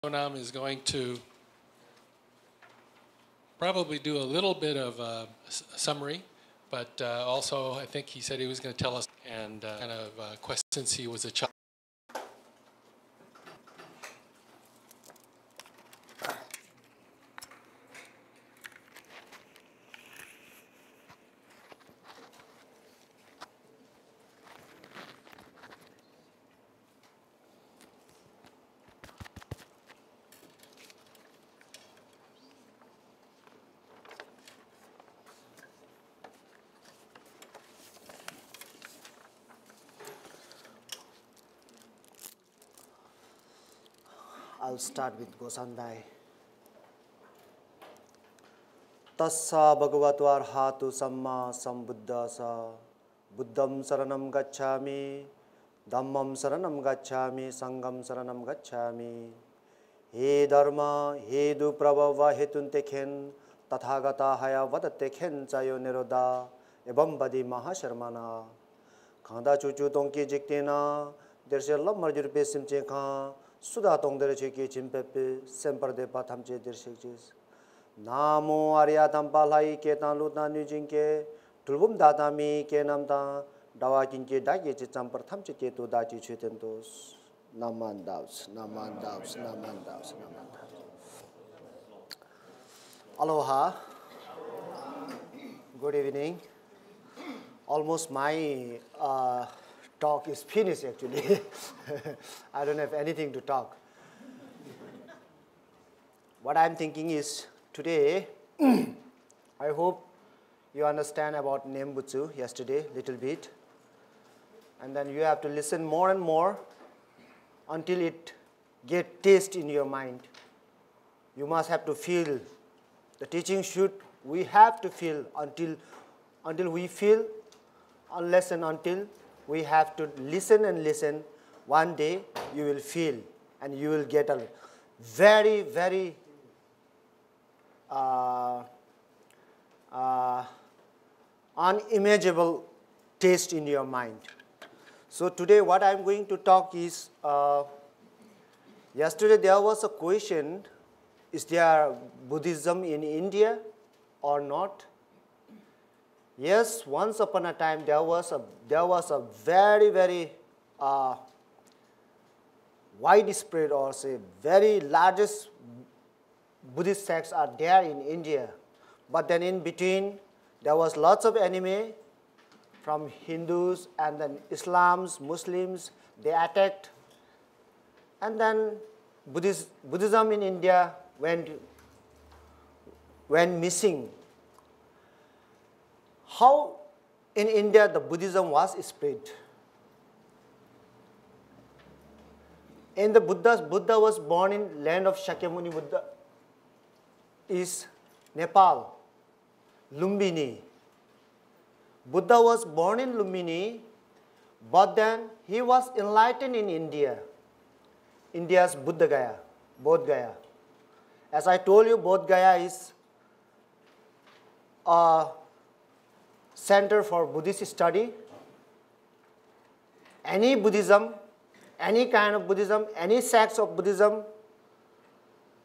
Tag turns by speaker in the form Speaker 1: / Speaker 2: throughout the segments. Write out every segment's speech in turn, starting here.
Speaker 1: Sonam is going to probably do a little bit of a summary, but also I think he said he was going to tell us and kind of questions since he was a child.
Speaker 2: I'll start with Gosandai. Tassa bhagavato arhatu samma sambuddhassa buddham saranam gacchami dhammam saranam gacchami sangham saranam gacchami he dharma he du prabhava hetunte khen tathagata haya vadate khen chayo nirodha ebam badi mahasharmana khanda chuchu tongki jiktena dersella marjur pesim chekha suda tongdere cheki chimpepe semparde pathamche dershekjes Namo Aryatam Palai Ketan Lutna Nujinke Tulbum Datami Kenamta Dawakinke Dagi Chichampar Thamchike to Dachi Chitentos Namandaus, Namandaus, Namandaus, Namandaus. Aloha. Good evening. Almost my talk is finished actually. I don't have anything to talk. What I'm thinking is today, I hope you understand about Nembutsu yesterday, little bit. And then you have to listen more and more until it get taste in your mind. You must have to feel. The teaching we have to feel until we feel, unless and until we have to listen and listen. One day you will feel and you will get a very, very unimaginable taste in your mind. So today what I'm going to talk is, yesterday there was a question, is there Buddhism in India or not? Yes, once upon a time there was a very, very widespread or say very largest Buddhist sects are there in India, but then in between there was lots of enemy from Hindus and then Islams, Muslims, they attacked, and then Buddhism in India went missing. How in India the Buddhism was spread? In the Buddha was born in land of Shakyamuni Buddha is Nepal, Lumbini. Buddha was born in Lumbini, but then he was enlightened in India, India's Bodh Gaya. As I told you, Bodh Gaya is a center for Buddhist study. Any Buddhism, any kind of Buddhism, any sects of Buddhism,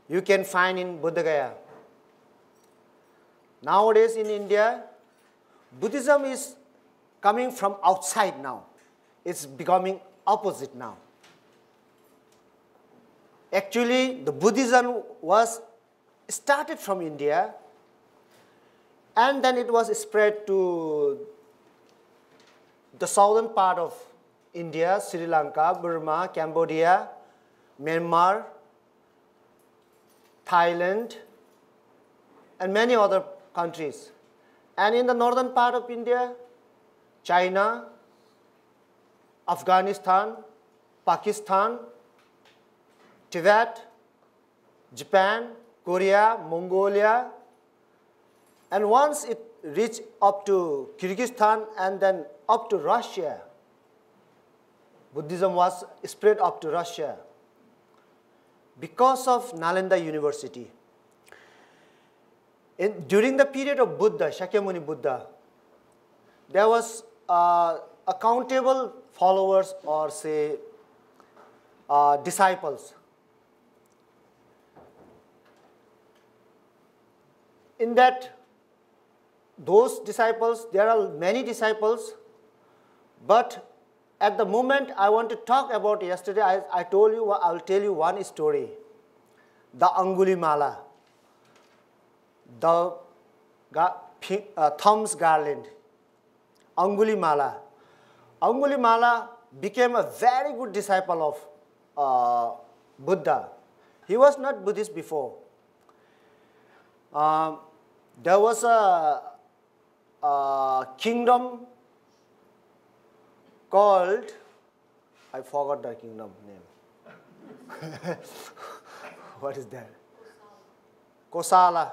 Speaker 2: you can find in Bodh Gaya. Nowadays in India, Buddhism is coming from outside now. It's becoming opposite now. Actually, the Buddhism was started from India, and then it was spread to the southern part of India, Sri Lanka, Burma, Cambodia, Myanmar, Thailand, and many other countries. And in the northern part of India, China, Afghanistan, Pakistan, Tibet, Japan, Korea, Mongolia, and once it reached up to Kyrgyzstan and then up to Russia, Buddhism was spread up to Russia because of Nalanda University. During the period of Buddha, Shakyamuni Buddha, there was accountable followers or say disciples. in that, those disciples, there are many disciples, but at the moment I want to talk about yesterday, I told you, I will tell you one story. The Angulimala, the thumbs garland, Angulimala. Angulimala became a very good disciple of Buddha. He was not Buddhist before. There was a kingdom called, I forgot the kingdom name. What is that? Kosala,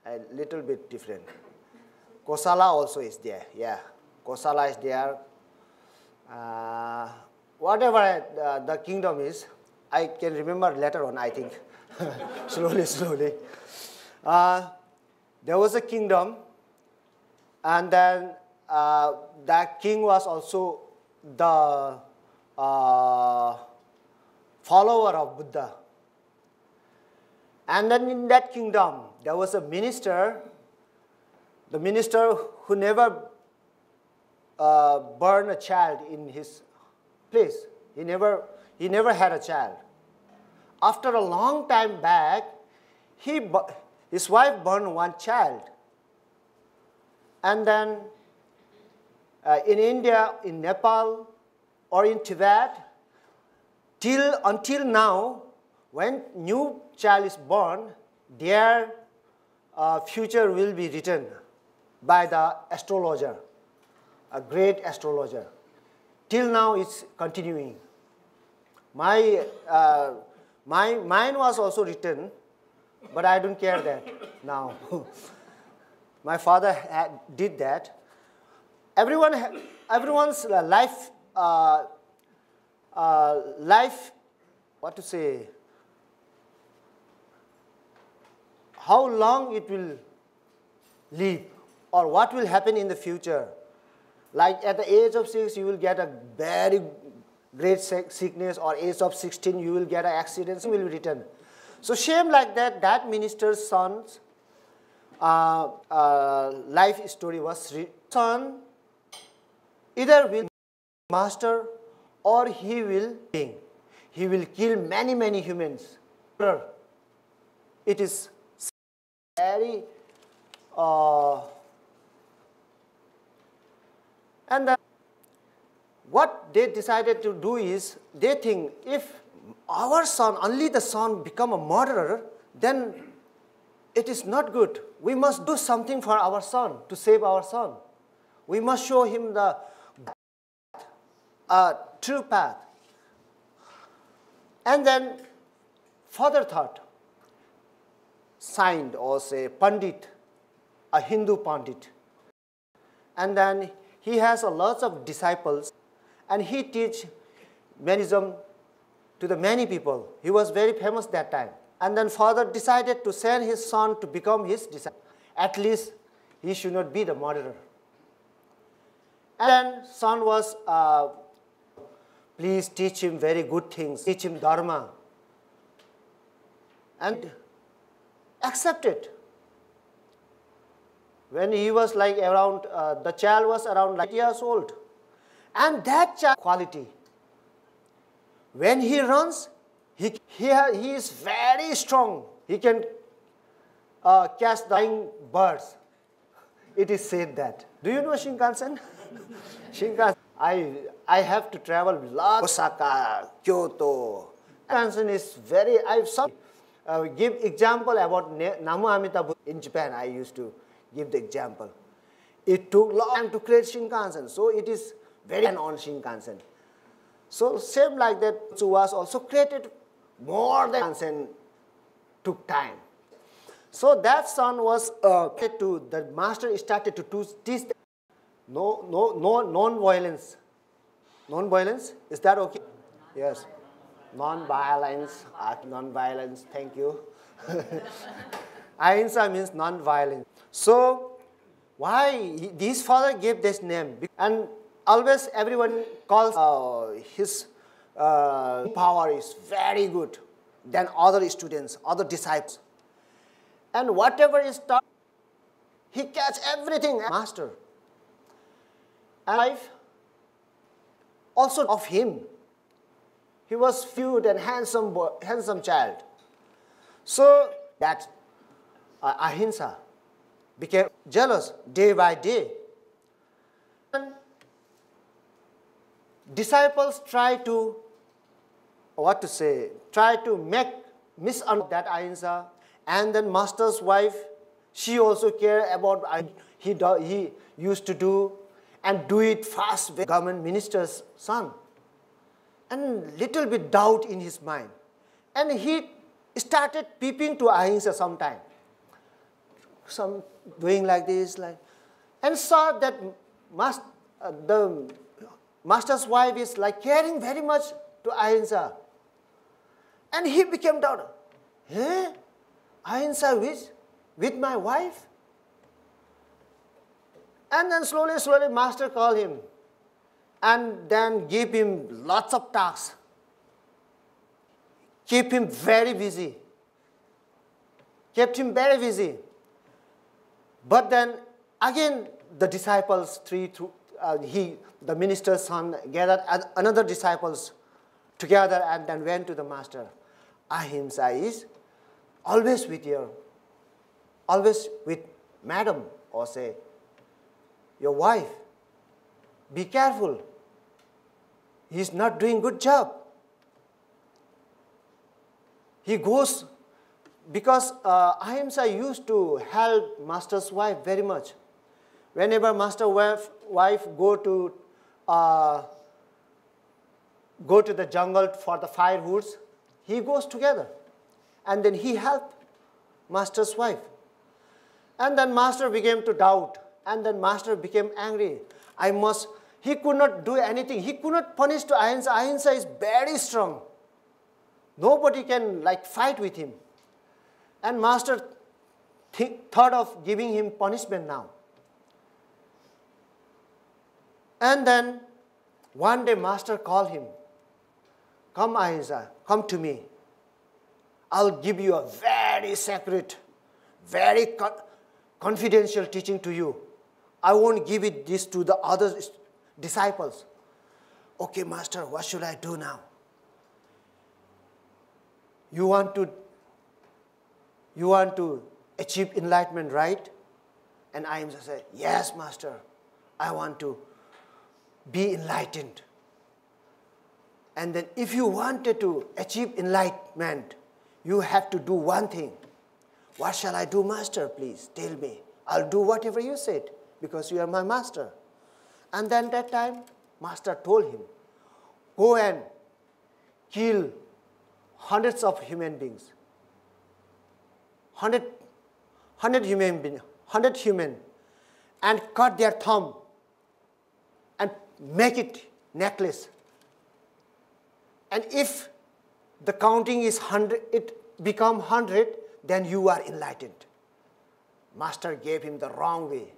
Speaker 2: a little bit different. Kosala also is there, yeah. Kosala is there. Whatever the kingdom is, I can remember later on, I think. slowly. There was a kingdom, and then that king was also the follower of Buddha. And then in that kingdom, there was a minister, the minister who never burned a child in his place. He never had a child. After a long time back, his wife burned one child. And then in India, in Nepal, or in Tibet, until now, when new child is born, their future will be written by the astrologer, a great astrologer. Till now, it's continuing. Mine was also written, but I don't care that now. My father did that. Everyone's life, what to say, how long it will live or what will happen in the future. Like at the age of 6, you will get a very great sickness, or age of 16, you will get an accident, will be written. So same like that, that minister's son's life story was written. Son either will master or he will king. He will kill many humans. It is very and then what they decided to do is, they think if our son, only the son, become a murderer, then it is not good. We must do something for our son, to save our son. We must show him the true path. And then further thought, signed, or say Pandit, a Hindu Pandit. And then he has a lot of disciples, and he teach Mainism to the many people. He was very famous that time. And then father decided to send his son to become his disciple. At least he should not be the murderer. And then son was, please teach him very good things, teach him dharma. And accept it. When he was like around, the child was around 8 years old. And that child quality, when he runs, he is very strong. He can catch the flying birds. It is said that. Do you know Shinkansen? Shinkansen. I have to travel a lot. Osaka, Kyoto. Shinkansen is very, give example about Namu Amida Buddha in Japan. I used to give the example. It took long time to create Shinkansen, so it is very on Shinkansen. So same like that, Tsu was also created more than Shinkansen took time. So that son was the master started to teach non-violence. Non-violence, is that okay? Yes. Non-violence, non-violence, thank you. Ahimsa means non-violence. So why this father gave this name? And always everyone calls his power is very good than other students, other disciples. And whatever is taught, He catch everything, master. And wife, also of him. He was cute and handsome boy, handsome child. So that Ahimsa became jealous day by day. And disciples try to, try to make misunderstand that Ahimsa. And then master's wife, she also cared about he used to do and do it fast with government minister's son. And little bit doubt in his mind. And he started peeping to Ahimsa sometime. Some doing like this, and saw that the master's wife is caring very much to Ahimsa. And he became doubted. Hey, Ahimsa with my wife? And then slowly, master called him and then gave him lots of tasks. Kept him very busy. But then again the disciples, the minister's son gathered another disciples together and then went to the master. Ahimsa is always with madam, or say your wife. Be careful. He's not doing good job. He goes, because Ahimsa used to help master's wife very much. Whenever master's wife go to the jungle for the firewoods, he goes together. And then he helped master's wife. And then master began to doubt. And then master became angry. He could not do anything. He could not punish to Ahimsa. Ahimsa is very strong. Nobody can fight with him. And master thought of giving him punishment now. And then one day master called him. Come Ahimsa, come to me. I'll give you a very sacred, very confidential teaching to you. I won't give this to the other disciples. Okay, master, what should I do now? You want to achieve enlightenment, right? And Ahimsa said, yes, master, I want to be enlightened. And then if you wanted to achieve enlightenment, you have to do one thing. What shall I do, master? Please tell me. I'll do whatever you said because you are my master. And then that time, master told him, go and kill hundreds of human beings. 100 human, and cut their thumb and make it necklace. And if the counting is 100, it become 100, then you are enlightened. Master gave him the wrong way.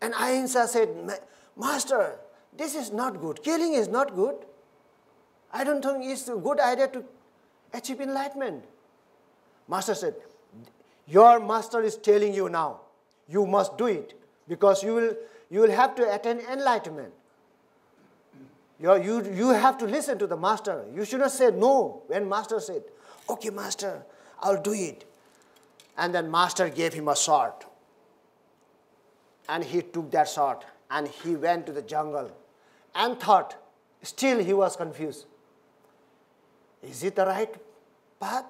Speaker 2: And Ahimsa said, master, this is not good. Killing is not good. I don't think it's a good idea to achieve enlightenment. Master said, your master is telling you now, you must do it because you will have to attain enlightenment. You have to listen to the master. You should not say no when master said, okay, master, I'll do it. And then master gave him a sword. And he took that sword and he went to the jungle and thought, still he was confused. Is it the right path?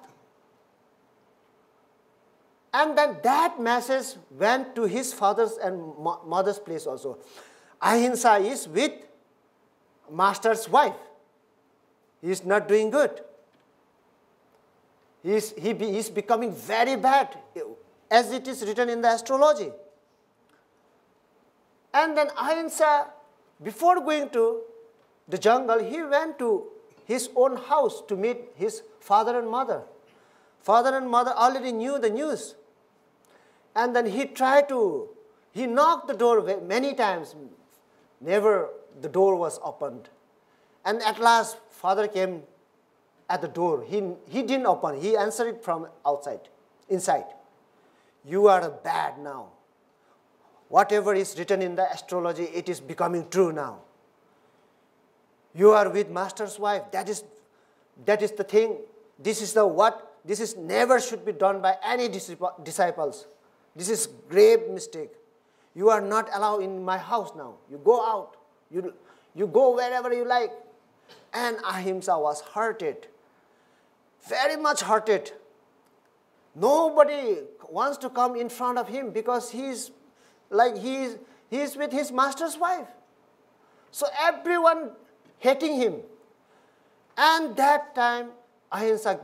Speaker 2: And then that message went to his father's and mother's place also. Ahimsa is with master's wife. He is not doing good. He is becoming very bad, as it is written in the astrology. And then Ahimsa, before going to the jungle, he went to his own house to meet his father and mother. Father and mother already knew the news. And then he knocked the door many times. Never the door was opened. And at last, father came at the door. He didn't open. He answered it from inside. You are bad now. whatever is written in the astrology, it is becoming true now. You are with master's wife. That is the thing. This is never should be done by any disciples. This is grave mistake. You are not allowed in my house now. You go out. You go wherever you like. And Ahimsa was hurted. Very much hurted. Nobody wants to come in front of him because he's with his master's wife. So everyone hating him. And that time Ahimsa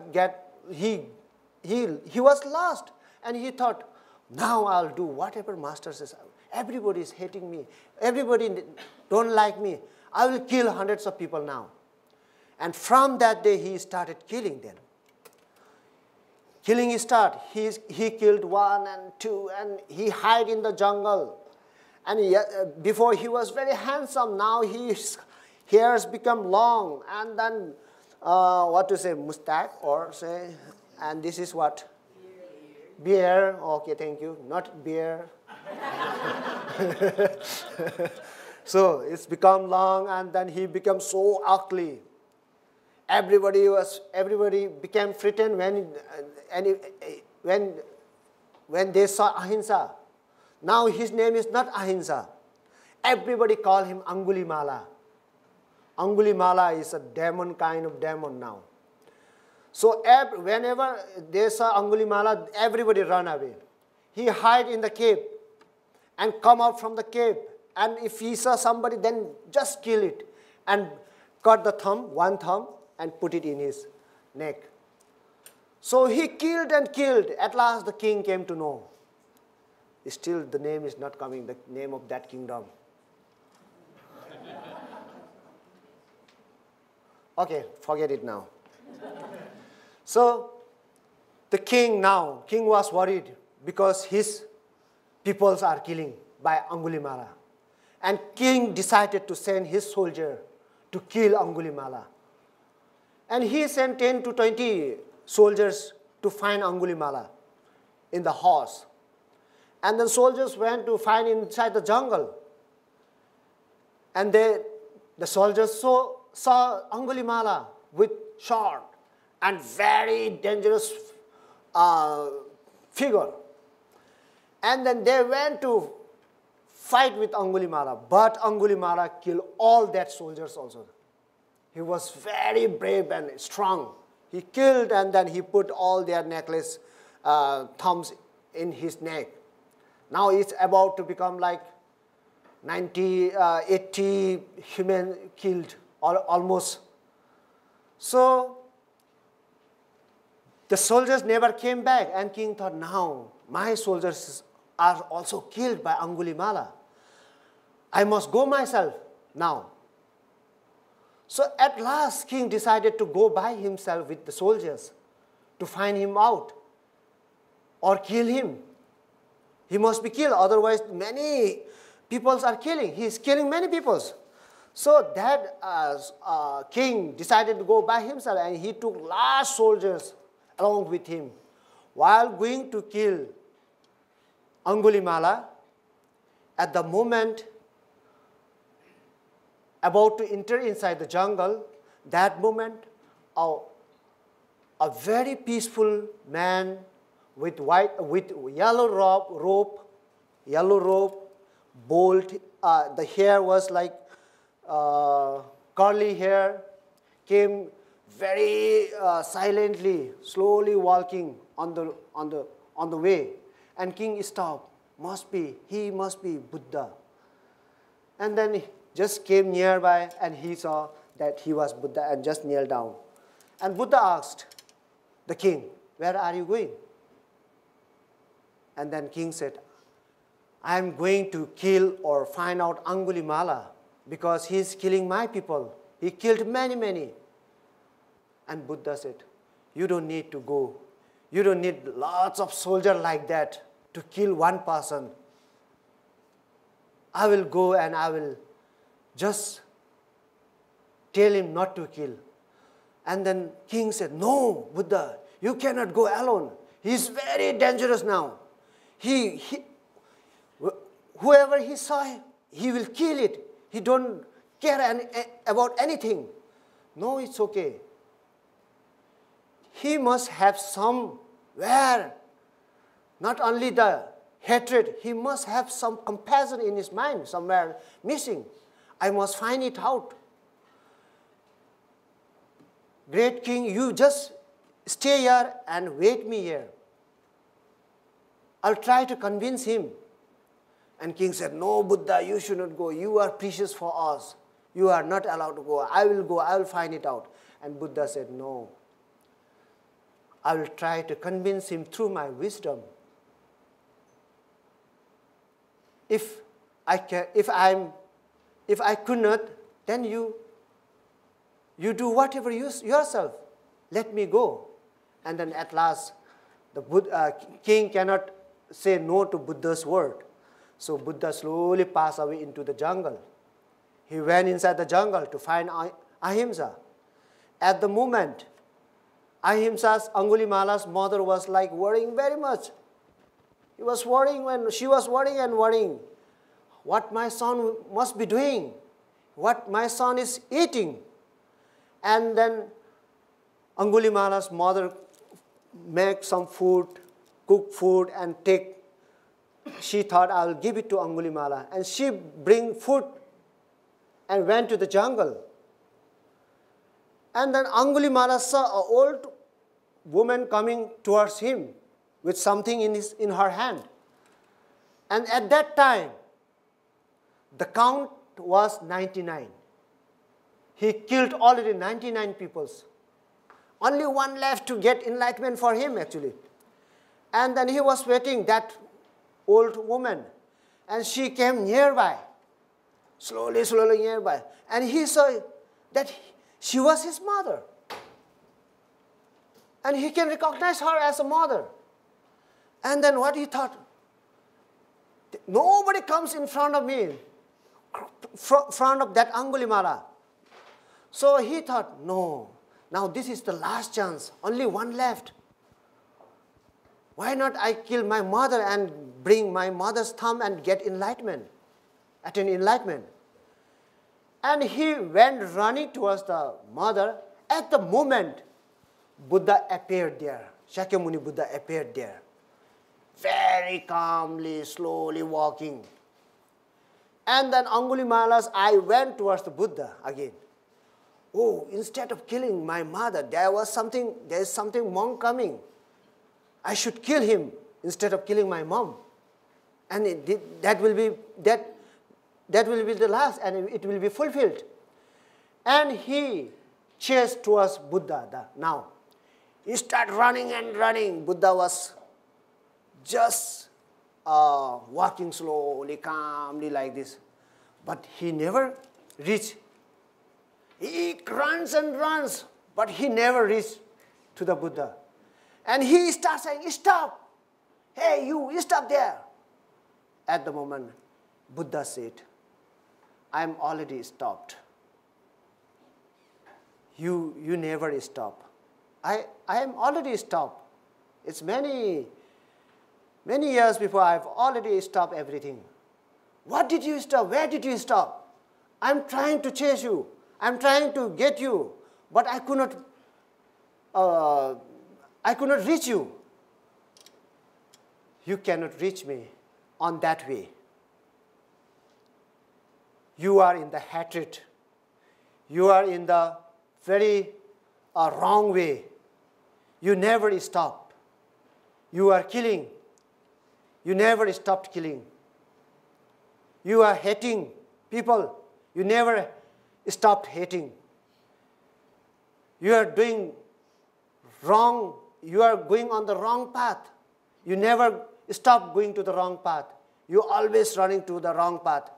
Speaker 2: he was lost, and he thought, now I'll do whatever master says. Everybody is hating me. Everybody don't like me. I will kill hundreds of people now. And from that day he started killing them. Killing start. He killed 1 and 2, and he hid in the jungle. And before he was very handsome. Now his hairs become long, and then mustache, or say, and this is what? Beard. Okay, thank you. Not beard. So it's become long, and then he became so ugly. Everybody became frightened when they saw Ahimsa. Now his name is not Ahimsa. Everybody call him Angulimala. Angulimala is a demon, kind of demon now. So whenever they saw Angulimala, everybody run away. He hide in the cave and come out from the cave. And if he saw somebody, then just kill it and cut the one thumb, and put it in his neck. So he killed and killed. At last the king came to know. Still the name is not coming, the name of that kingdom. Okay, forget it now. So the king was worried because his peoples are killing by Angulimala. And king decided to send his soldier to kill Angulimala. And he sent 10 to 20 soldiers to find Angulimala in the horse. And the soldiers went to find inside the jungle. And the soldiers saw Angulimala with short and very dangerous figure. And then they went to fight with Angulimala. But Angulimala killed all that soldiers also. He was very brave and strong. He killed, and then he put all their necklace thumbs in his neck. Now it's about to become like 90, 80 human killed, almost. So the soldiers never came back, and king thought, now my soldiers are also killed by Angulimala. I must go myself now. So at last, king decided to go by himself with the soldiers to find him out or kill him. He must be killed, otherwise many peoples are killing. He is killing many peoples. So that king decided to go by himself, and he took large soldiers along with him. While going to kill Angulimala, at the moment about to enter inside the jungle, that moment a very peaceful man with yellow robe, bold, the hair was like curly hair, came very silently, slowly walking on the way, and king stopped. He must be Buddha. And then he just came nearby, and he saw that he was Buddha, and just knelt down. And Buddha asked the king, "Where are you going?" And then king said, "I am going to kill or find out Angulimala, because he is killing my people. He killed many. And Buddha said, "You don't need to go. You don't need lots of soldiers like that to kill one person. I will go and I will just tell him not to kill." And then king said, "No, Buddha, you cannot go alone. He is very dangerous now. whoever he saw, he will kill it. He don't care about anything. No, it's okay. He must have somewhere, not only the hatred, he must have some compassion in his mind, somewhere missing. I must find it out. Great king, you just stay here and wait me here. I'll try to convince him. And king said, no, Buddha, you should not go. You are precious for us. You are not allowed to go. I will go. I will find it out. And Buddha said, no. I will try to convince him through my wisdom. If I could not, then you do whatever yourself. Let me go. And then at last, the king cannot say no to Buddha's word. So Buddha slowly passed away into the jungle. He went inside the jungle to find Ahimsa. At the moment, Ahimsa's Angulimala's mother was like worrying very much. She was worrying and worrying. What my son must be doing, what my son is eating. And then Angulimala's mother make some food, cook food and take. She thought, I will give it to Angulimala. And she bring food and went to the jungle. And then Angulimala saw an old woman coming towards him with something in her hand. And at that time, the count was 99. He killed already 99 people. Only one left to get enlightenment for him, actually. And then he was waiting, that old woman. And she came nearby, slowly nearby. And he saw that she was his mother. And he can recognize her as a mother. And then what he thought? Nobody comes in front of me, front of that Angulimala. So he thought, no, now this is the last chance, only one left. Why not I kill my mother and bring my mother's thumb and get enlightenment, attain enlightenment? And he went running towards the mother. At the moment, Buddha appeared there. Shakyamuni Buddha appeared there. Very calmly, slowly walking. And then Angulimala's eye went towards the Buddha again. Oh, instead of killing my mother, there is something monk coming. I should kill him instead of killing my mom. And that will be the last, and it will be fulfilled. And he chased towards Buddha now. He started running and running. Buddha was just walking slowly, calmly like this. But he never reached. He runs and runs, but he never reached to the Buddha. And he starts saying, stop. Hey, you stop there. At the moment, Buddha said, I am already stopped. You never stop. I am already stopped. It's many years before I've already stopped everything. What did you stop? Where did you stop? I'm trying to chase you. I'm trying to get you, but I could not reach you. You cannot reach me on that way. You are in the hatred. You are in the very wrong way. You never stop. You are killing. You never stopped killing. You are hating people. You never stopped hating. You are doing wrong. You are going on the wrong path. You never stop going to the wrong path. You are always running to the wrong path.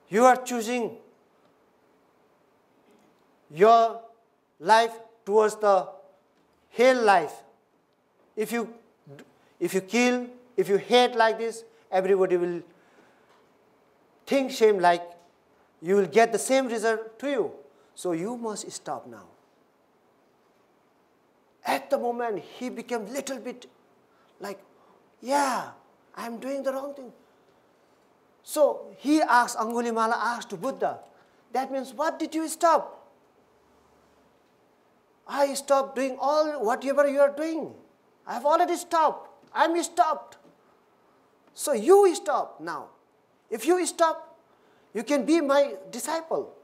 Speaker 2: You are choosing your life towards the hell life. If you kill, if you hate like this, everybody will think same like you will get the same result to you. So you must stop now. At the moment, he became little bit like, yeah, I'm doing the wrong thing. So he asked, Angulimala asked to Buddha, that means what did you stop? I stopped doing all whatever you are doing. I have already stopped. I'm stopped. So you stop now. If you stop, you can be my disciple.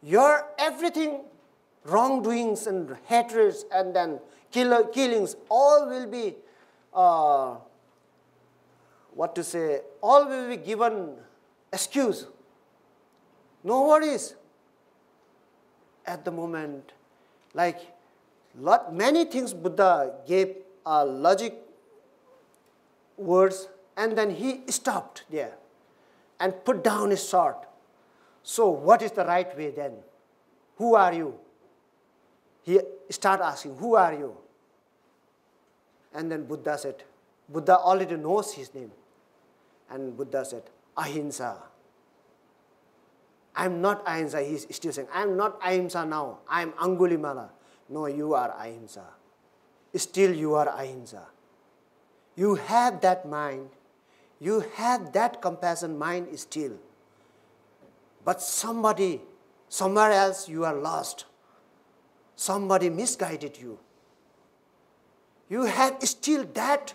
Speaker 2: Your everything, wrongdoings and hatreds and then killings, all will be, all will be given excuse. No worries. At the moment, like many things Buddha gave logic words, and then he stopped there and put down his sword. So what is the right way then? Who are you? He started asking, who are you? And then Buddha said, Buddha already knows his name. And Buddha said, Ahimsa. I'm not Ahimsa. He's still saying, I'm not Ahimsa now. I'm Angulimala. No, you are Ahimsa. Still you are Ahimsa. You have that mind. You have that compassion mind still. But somebody, somewhere else you are lost. Somebody misguided you. You have still that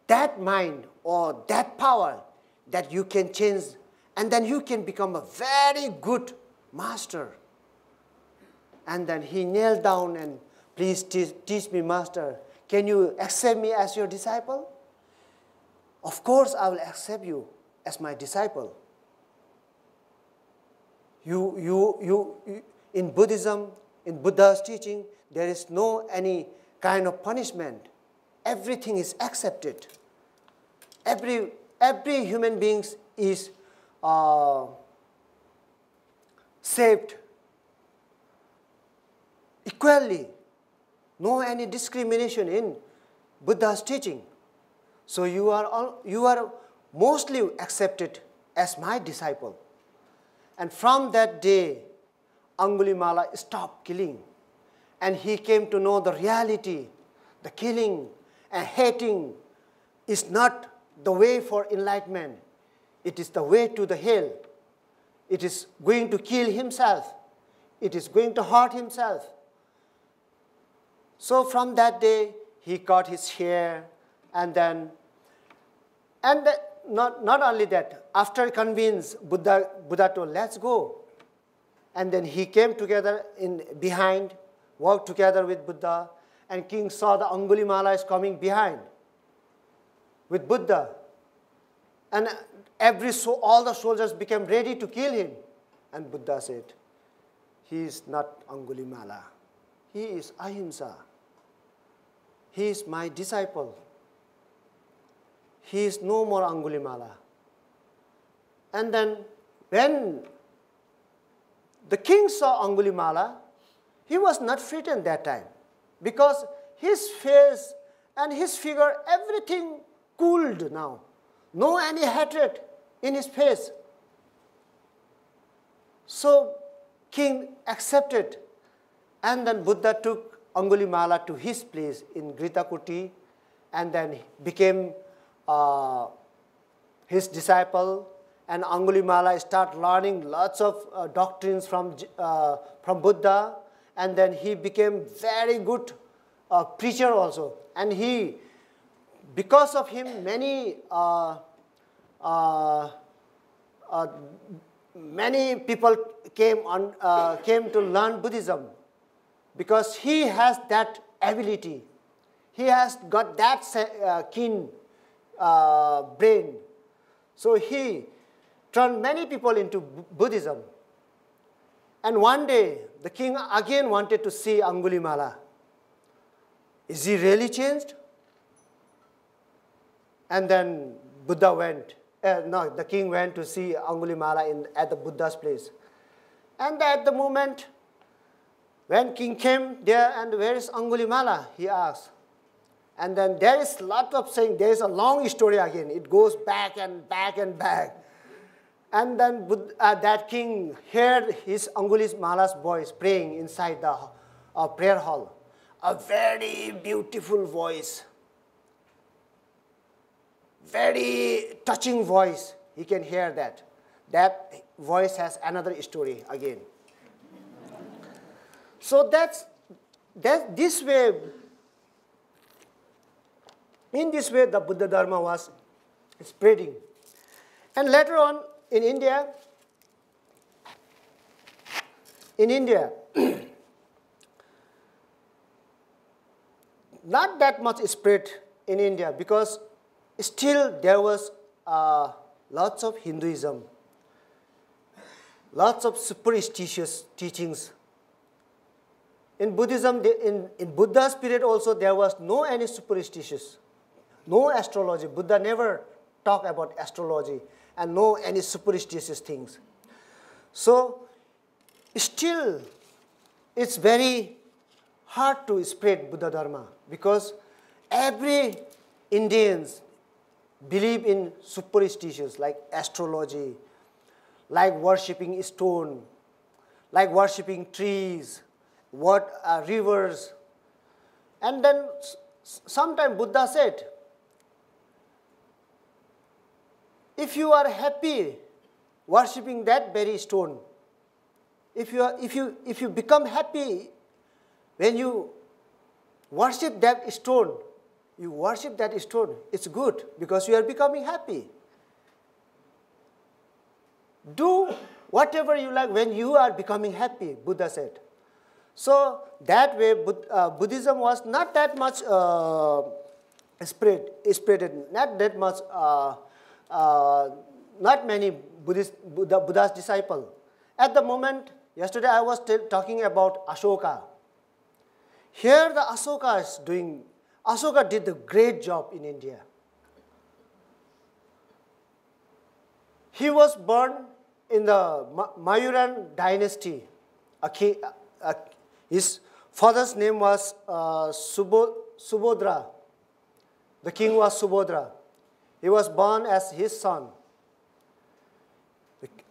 Speaker 2: that mind or that power that you can change, and then you can become a very good master. And then he knelt down and, please teach me, master. Can you accept me as your disciple? Of course, I will accept you as my disciple. In Buddhism, in Buddha's teaching, there is no any kind of punishment. Everything is accepted. Every human being is saved equally. No any discrimination in Buddha's teaching. So you are mostly accepted as my disciple. And from that day, Angulimala stopped killing. And he came to know the reality. The killing and hating is not the way for enlightenment. It is the way to the hell. It is going to kill himself. It is going to hurt himself. So from that day, he cut his hair, and not only that, after convince Buddha told, let's go. And then he came together behind, walked together with Buddha, and king saw the Angulimala is coming behind with Buddha. And all the soldiers became ready to kill him. And Buddha said, he is not Angulimala. He is Ahimsa. He is my disciple. He is no more Angulimala. And then when the king saw Angulimala, he was not frightened that time, because his face and his figure, everything cooled now. No any hatred in his face. So king accepted, and then Buddha took Angulimala to his place in Gritakuti, and then became his disciple. And Angulimala started learning lots of doctrines from Buddha, and then he became very good preacher also. And because of him, many people came to learn Buddhism, because he has that ability. He has got that keen brain. So he turned many people into Buddhism. And one day, the king again wanted to see Angulimala. Is he really changed? And then Buddha went. The king went to see Angulimala at the Buddha's place. And at the moment, when king came there, and where is Angulimala? He asked. And then there is a lot of saying, there is a long story again. It goes back and back and back. And then that king heard his Angulimala's voice praying inside the prayer hall. A very beautiful voice. very touching voice. He can hear that. That voice has another story again. So that's this way. In this way, the Buddha Dharma was spreading. And later on, in India, not that much spread in India because still there was lots of Hinduism, lots of superstitious teachings. In Buddhism, in Buddha's period also, there was no any superstitious, no astrology. Buddha never talked about astrology and no any superstitious things. So still, it's very hard to spread Buddha Dharma because every Indians believe in superstitions like astrology, like worshipping stone, like worshipping trees, rivers. And then sometime Buddha said, if you are happy worshipping that very stone, if you become happy when you worship that stone, it's good because you are becoming happy. Do whatever you like when you are becoming happy, Buddha said. So that way Buddhism was not that much spreaded, not that much, not many Buddha's disciples. At the moment, yesterday I was talking about Ashoka. Here the Ashoka did a great job in India. He was born in the Mayuran dynasty. His father's name was Subodra. The king was Subodra. He was born as his son.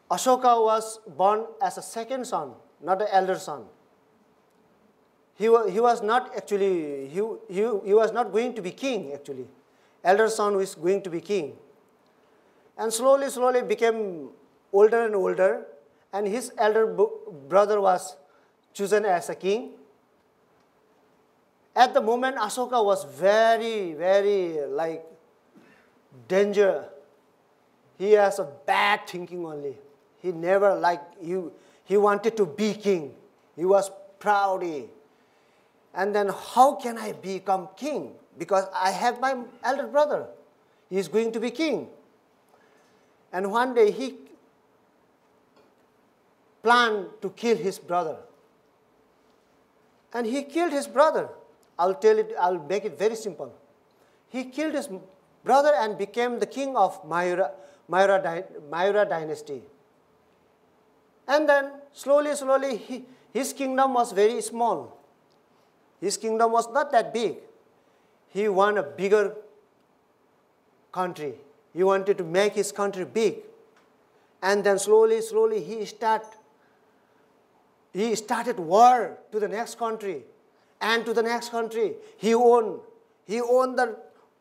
Speaker 2: Ashoka was born as a second son, not an elder son. He was not actually, he was not going to be king actually. Elder son was going to be king. And slowly became older and older, and his elder brother was chosen as a king. At the moment, Ashoka was very, very like danger. He has a bad thinking only. He never he wanted to be king. He was proudy. And then how can I become king? Because I have my elder brother. He is going to be king. And one day he planned to kill his brother. And he killed his brother. I'll make it very simple. He killed his brother and became the king of Mayura dynasty. And then slowly his kingdom was very small. His kingdom was not that big. He wanted a bigger country. He wanted to make his country big. And then slowly he started war to the next country and to the next country. He won the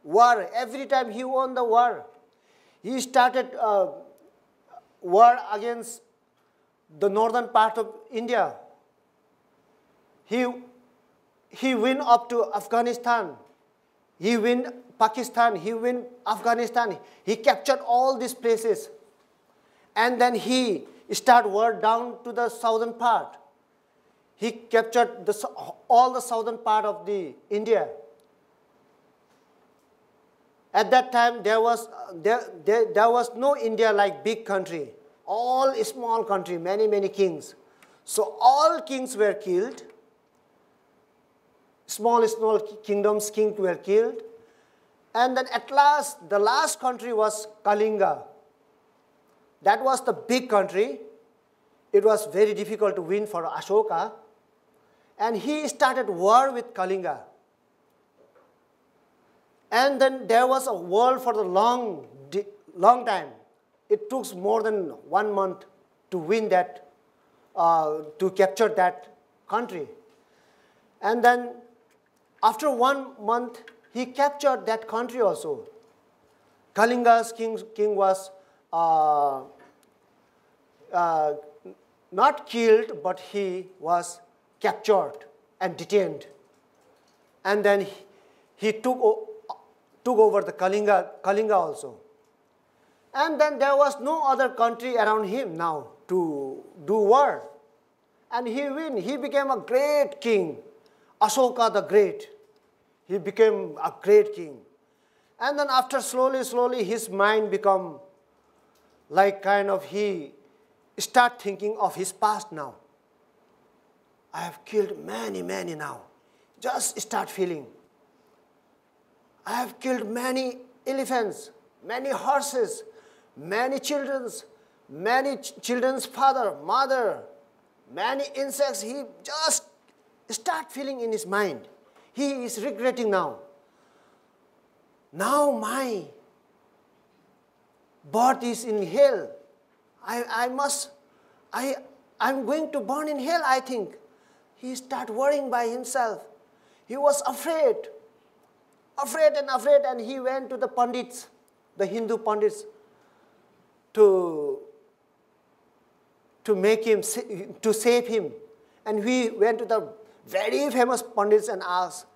Speaker 2: war. Every time he won the war, he started war against the northern part of India. He went up to Afghanistan. He went Pakistan. He went Afghanistan. He captured all these places. And then he started war down to the southern part. He captured all the southern part of the India. At that time, there was no India like big country. All small country, many kings. So all kings were killed. Small kingdoms, kings were killed. And then at last, the last country was Kalinga. That was the big country. It was very difficult to win for Ashoka. And he started war with Kalinga. And then there was a war for the long time. It took more than 1 month to win that, to capture that country. And then after 1 month, he captured that country also. Kalinga's king was not killed, but he was captured and detained. And then he took over the Kalinga also. And then there was no other country around him now to do war. And he became a great king, Ashoka the Great. He became a great king. And then after slowly his mind become like kind of he start thinking of his past now. I have killed many now. Just start feeling. I have killed many elephants, many horses, many children's father, mother, many insects. He just start feeling in his mind. He is regretting now. Now my birth is in hell. I'm going to burn in hell, I think. He start worrying by himself. He was afraid, and he went to the Pandits, the Hindu Pandits, to save him. And we went to the very famous Pandits and asked,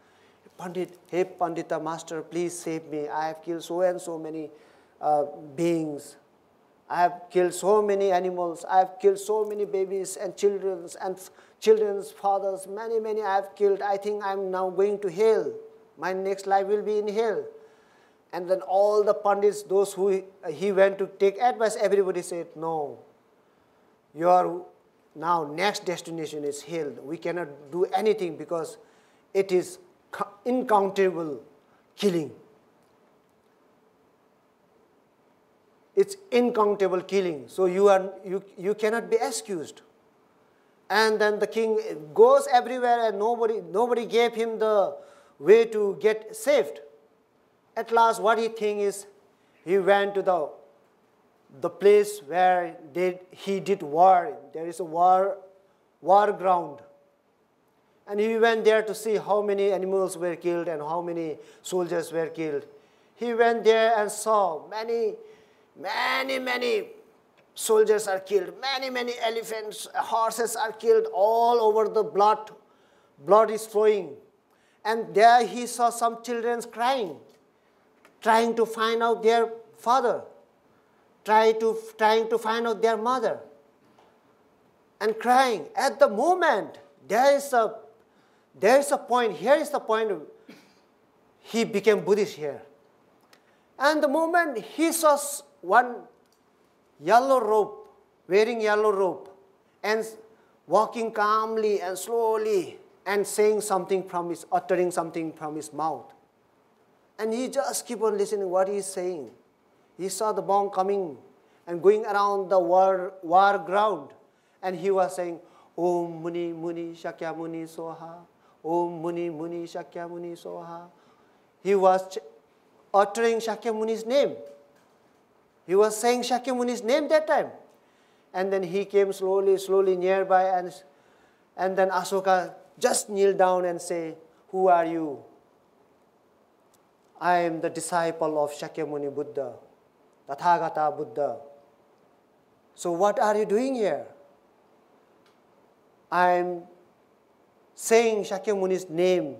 Speaker 2: Pandit, hey Pandita master, please save me. I have killed so and so many beings. I have killed so many animals. I have killed so many babies and children's fathers. Many I have killed. I think I am now going to hell. My next life will be in hell. And then all the Pandits, those who he went to take advice, everybody said, no, your now next destination is hell. We cannot do anything because it is incountable killing. It's incountable killing. So you cannot be excused. And then the king goes everywhere and nobody gave him the way to get saved. At last what he thinks is he went to the place where he did war. There is a war ground. And he went there to see how many animals were killed and how many soldiers were killed. He went there and saw many soldiers are killed. Many elephants, horses are killed. All over the blood. Blood is flowing. And there he saw some children crying, trying to find out their father, trying to find out their mother, and crying. At the moment, there is a point. Here is the point. He became Buddhist here. And the moment he saw one yellow robe, wearing yellow robe, and walking calmly and slowly and saying something uttering something from his mouth. And he just keep on listening what he is saying. He saw the monk coming and going around the war ground. And he was saying, Om Muni Muni Shakyamuni Soha. Om Muni Muni Shakyamuni Soha. He was uttering Shakyamuni's name. He was saying Shakyamuni's name that time. And then he came slowly nearby, and then Ashoka just kneel down and say, who are you? I am the disciple of Shakyamuni Buddha, Tathagata Buddha. So what are you doing here? I am saying Shakyamuni's name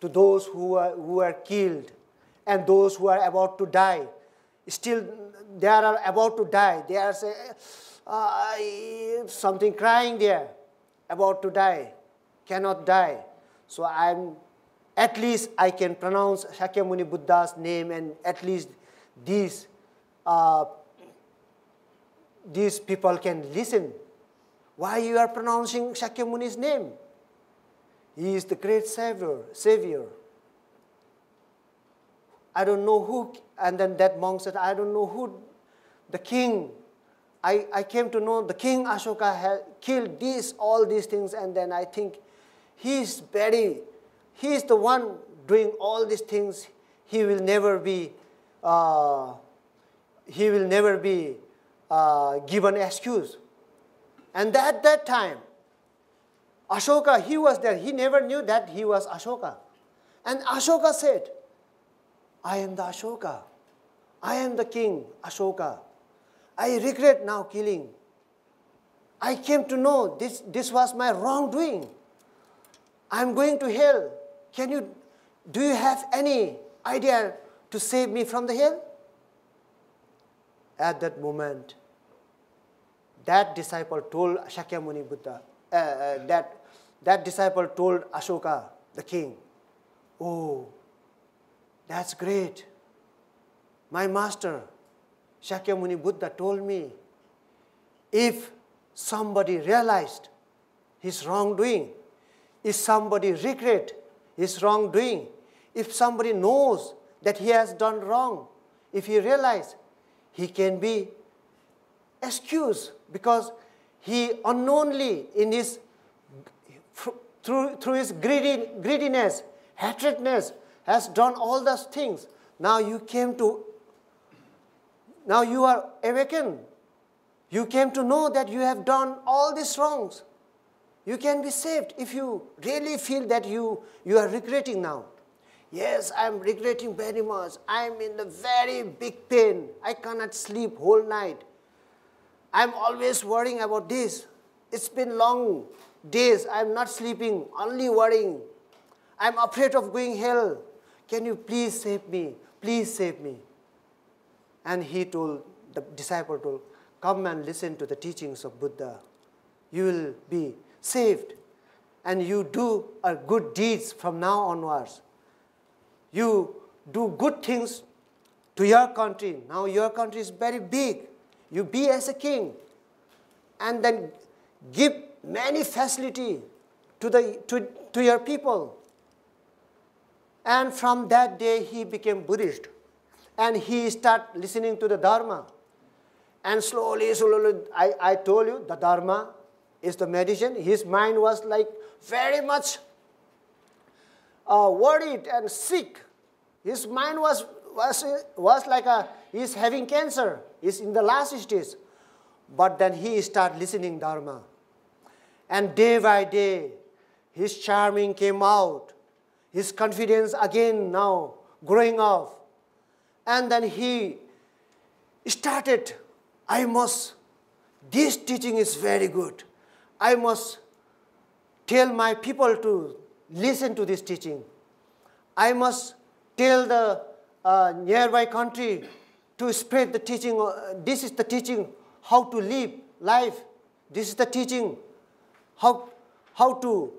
Speaker 2: to those who are killed and those who are about to die. Still, they are about to die. They are saying, something crying there, about to die, cannot die. So at least I can pronounce Shakyamuni Buddha's name, and at least these people can listen. Why you are pronouncing Shakyamuni's name? He is the great savior. I don't know who, and then that monk said, I don't know who, the king. I came to know the king Ashoka had killed all these things, and then I think he is the one doing all these things. He will never be given excuse. And at that time, Ashoka, he was there. He never knew that he was Ashoka. And Ashoka said, I am the Ashoka. I am the king, Ashoka. I regret now killing. I came to know this was my wrongdoing. I'm going to hell. Do you have any idea to save me from the hell? At that moment, that disciple told Shakyamuni Buddha, that disciple told Ashoka, the king, oh, that's great. My master, Shakyamuni Buddha, told me, if somebody realized his wrongdoing, if somebody regret his wrongdoing, if somebody knows that he has done wrong, if he realizes, he can be excused because he unknowingly through his greediness, hatredness, has done all those things. Now you are awakened. You came to know that you have done all these wrongs. You can be saved if you really feel that you are regretting now. Yes, I am regretting very much. I am in a very big pain. I cannot sleep whole night. I am always worrying about this. It's been long days. I am not sleeping, only worrying. I am afraid of going hell. Can you please save me? Please save me. And the disciple told, come and listen to the teachings of Buddha. You will be saved. And you do good deeds from now onwards. You do good things to your country. Now your country is very big. You be as a king. And then give many facility to your people. And from that day he became Buddhist. And he started listening to the Dharma. And slowly, I told you, the Dharma is the medicine. His mind was like very much worried and sick. His mind was like he's having cancer. He's in the last stage. But then he started listening Dharma. And day by day, his charming came out. His confidence again now growing up. And then he started, this teaching is very good. I must tell my people to listen to this teaching. I must tell the nearby country to spread the teaching. This is the teaching how to live life. This is the teaching how to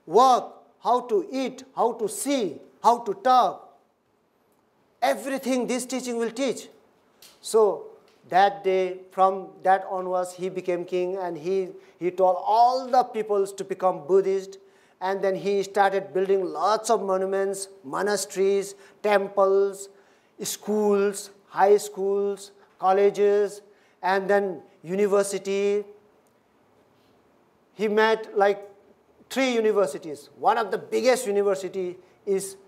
Speaker 2: work, how to eat, how to see, how to talk. Everything this teaching will teach. So that day, from that onwards, he became king, and he told all the peoples to become Buddhist. And then he started building lots of monuments, monasteries, temples, schools, high schools, colleges, and then university. He made like 3 universities. One of the biggest university is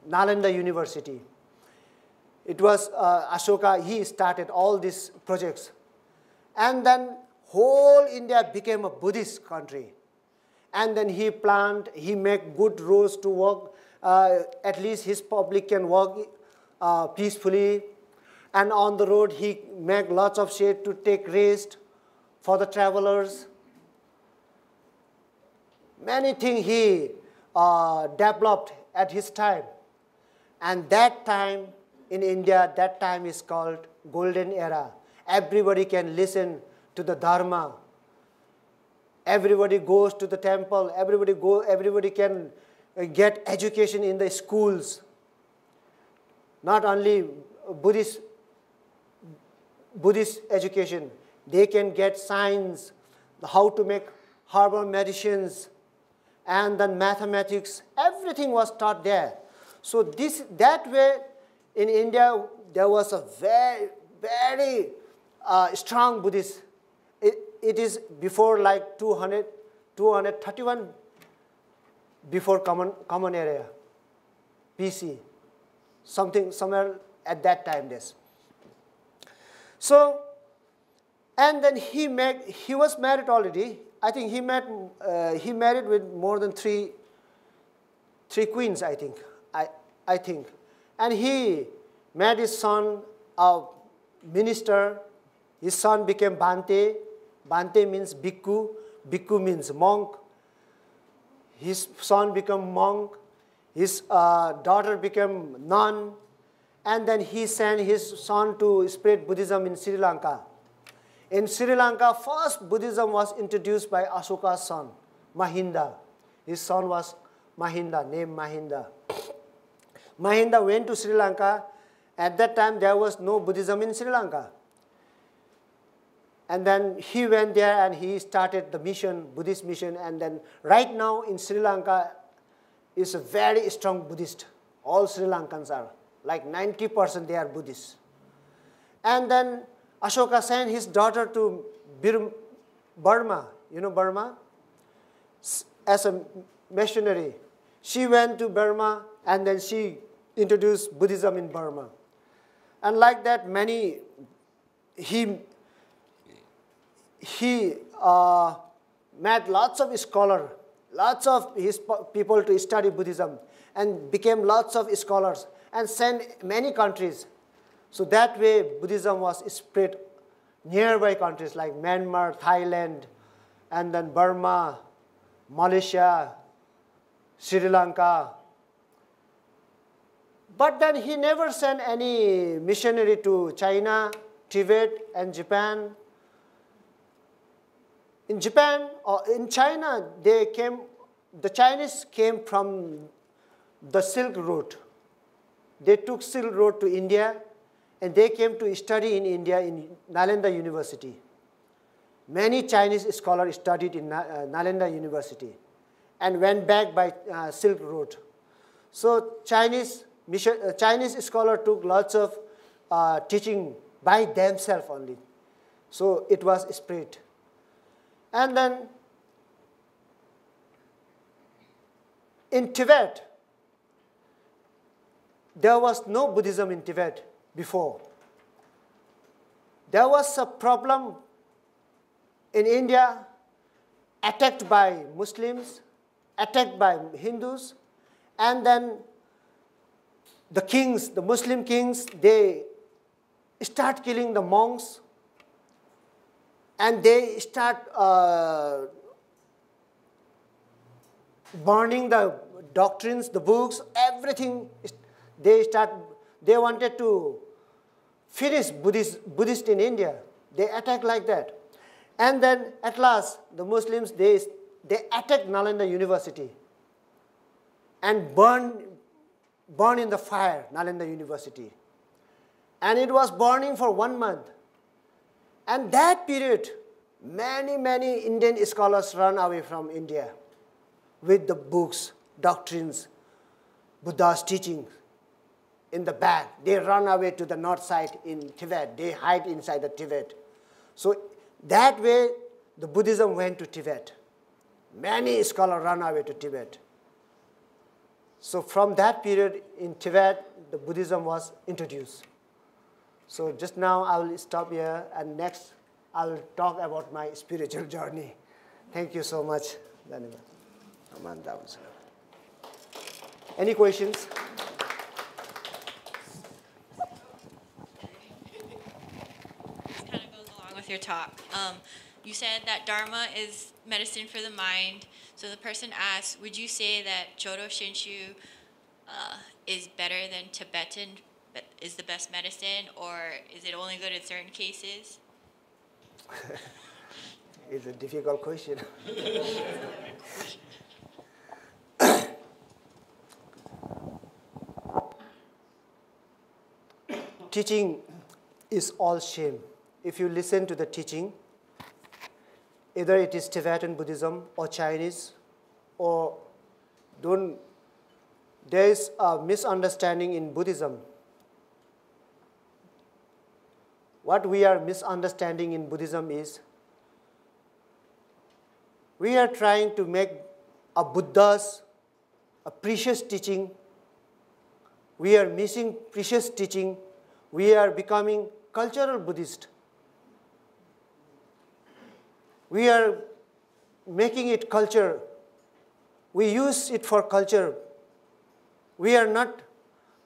Speaker 2: Nalanda University. It was Ashoka, he started all these projects. And then whole India became a Buddhist country. And then he made good roads to walk. At least his public can walk peacefully. And on the road, he made lots of shade to take rest for the travelers. Many things he developed at his time. And that time in India, that time is called Golden Era. Everybody can listen to the Dharma. Everybody goes to the temple. Everybody can get education in the schools. Not only Buddhist education. They can get science, how to make herbal medicines, and then mathematics. Everything was taught there. So that way, in India, there was a very, very strong Buddhist. It is before like 231 before common era, BC, somewhere at that time. This. So, and then he was married already. I think he married with more than three queens. I think. And he made his son a minister. His son became Bhante. Bhante means bhikkhu. Bhikkhu means monk. His son became monk. His daughter became nun. And then he sent his son to spread Buddhism in Sri Lanka. In Sri Lanka, first Buddhism was introduced by Ashoka's son, Mahinda. His son was Mahinda, named Mahinda. Mahinda went to Sri Lanka. At that time, there was no Buddhism in Sri Lanka. And then he went there and he started the mission, Buddhist mission. And then right now in Sri Lanka is a very strong Buddhist. All Sri Lankans are, like 90% they are Buddhists. And then Ashoka sent his daughter to Burma, you know Burma, as a missionary. She went to Burma and then she introduced Buddhism in Burma. And like that, he met lots of scholars, lots of his people to study Buddhism, and became lots of scholars and sent many countries. So that way Buddhism was spread nearby countries like Myanmar, Thailand, and then Burma, Malaysia, Sri Lanka. But then he never sent any missionary to China, Tibet, and Japan. In Japan or in China, the Chinese came from the Silk Road. They took Silk Road to India, and they came to study in India in Nalanda University. Many Chinese scholars studied in Nalanda University and went back by Silk Road. So Chinese scholars took lots of teaching by themselves only. So it was spread. And then in Tibet, there was no Buddhism in Tibet before. There was a problem in India, attacked by Muslims, attacked by Hindus, and then the kings, the Muslim kings, they start killing the monks, and they start burning the doctrines, the books, everything. They wanted to finish Buddhist in India. They attacked like that. And then at last, the Muslims, they attacked Nalanda University and burn in the fire Nalanda University. And it was burning for 1 month. And that period, many Indian scholars ran away from India with the books, doctrines, Buddha's teachings in the bag. They run away to the north side in Tibet. They hide inside the Tibet. So that way, the Buddhism went to Tibet. Many scholars run away to Tibet. So from that period in Tibet, the Buddhism was introduced. So just now I will stop here, and next I will talk about my spiritual journey. Thank you so much. Any questions?
Speaker 3: This kind of goes along with your talk. You said that Dharma is medicine for the mind. So the person asks, would you say that Chodo Shinshu is better than Tibetan, is the best medicine, or is it only good in certain cases?
Speaker 2: It's a difficult question. Teaching is all shame. If you listen to the teaching, either it is Tibetan Buddhism or Chinese, or there is a misunderstanding in Buddhism. What we are misunderstanding in Buddhism is we are trying to make a Buddha's a precious teaching. We are missing precious teaching. We are becoming cultural Buddhist. We are making it culture. We use it for culture. We are not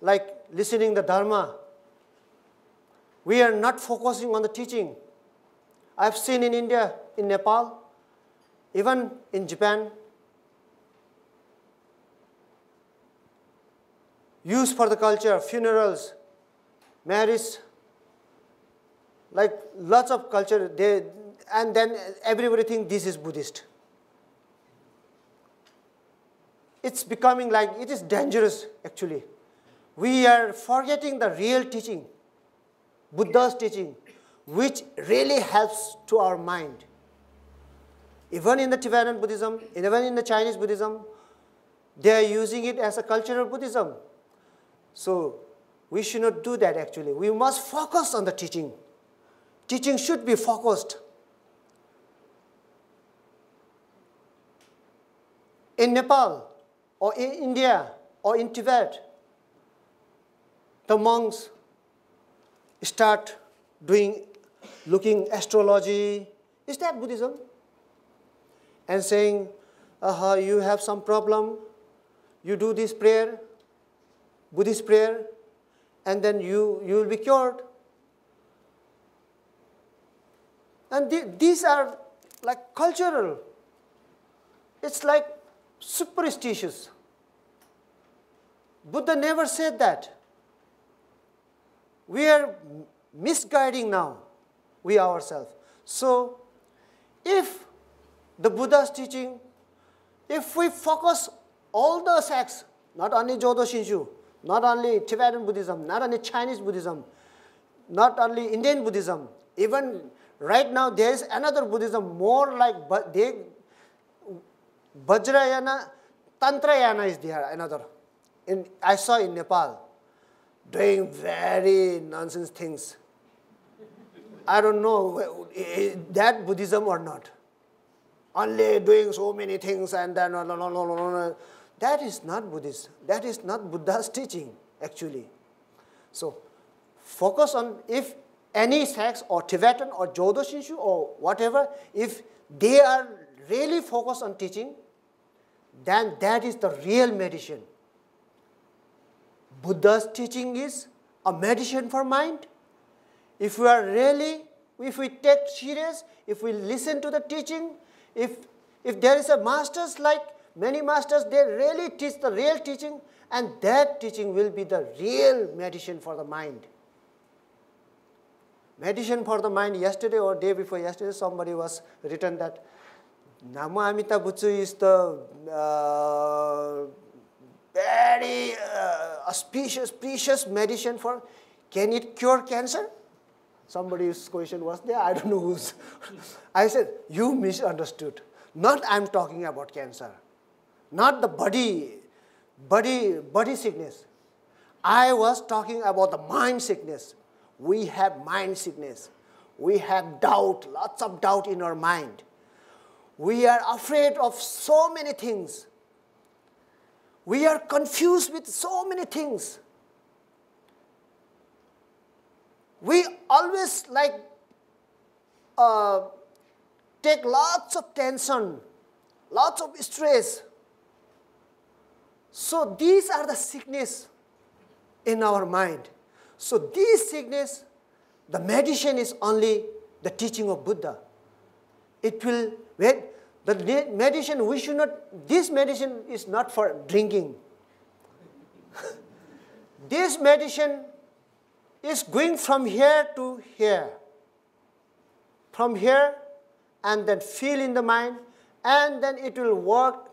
Speaker 2: like listening the Dharma. We are not focusing on the teaching. I've seen in India, in Nepal, even in Japan, used for the culture, funerals, marriage, like lots of culture, and then everybody thinks this is Buddhist. It's becoming like, it is dangerous actually. We are forgetting the real teaching, Buddha's teaching, which really helps to our mind. Even in the Tibetan Buddhism, even in the Chinese Buddhism, they are using it as a cultural Buddhism. So we should not do that actually. We must focus on the teaching. Teaching should be focused. In Nepal, or in India, or in Tibet, the monks start looking astrology. Is that Buddhism? And saying, you have some problem, you do this prayer, Buddhist prayer, and then you will be cured. And these are like cultural. It's like superstitious. Buddha never said that. We are misguiding now, we ourselves. So, if the Buddha's teaching, if we focus all the sects, not only Jodo Shinshu, not only Tibetan Buddhism, not only Chinese Buddhism, not only Indian Buddhism, even right now there is another Buddhism more like Vajrayana, Tantrayana is there, another. I saw in Nepal, doing very nonsense things. I don't know that Buddhism or not. Only doing so many things and then no. That is not Buddhist. That is not Buddha's teaching actually. So focus on, if any sects or Tibetan or Jodo Shinshu or whatever, if they are really focused on teaching, then that is the real medicine. Buddha's teaching is a medicine for mind. If we take serious, if we listen to the teaching, if there is a masters, like many masters, they really teach the real teaching, and that teaching will be the real medicine for the mind. Medicine for the mind. Yesterday or day before yesterday, somebody was written that Namo Amita Butsu is the very auspicious, precious medicine for, can it cure cancer? Somebody's question was there, I don't know whose. I said, you misunderstood. Not I'm talking about cancer. Not the body sickness. I was talking about the mind sickness. We have mind sickness. We have doubt, lots of doubt in our mind. We are afraid of so many things. We are confused with so many things. We always take lots of tension, lots of stress. So these are the sickness in our mind. So this sickness, the medicine is only the teaching of Buddha. It will, the medicine, we should not, this medicine is not for drinking. This medicine is going from here to here. From here, and then feel in the mind, and then it will work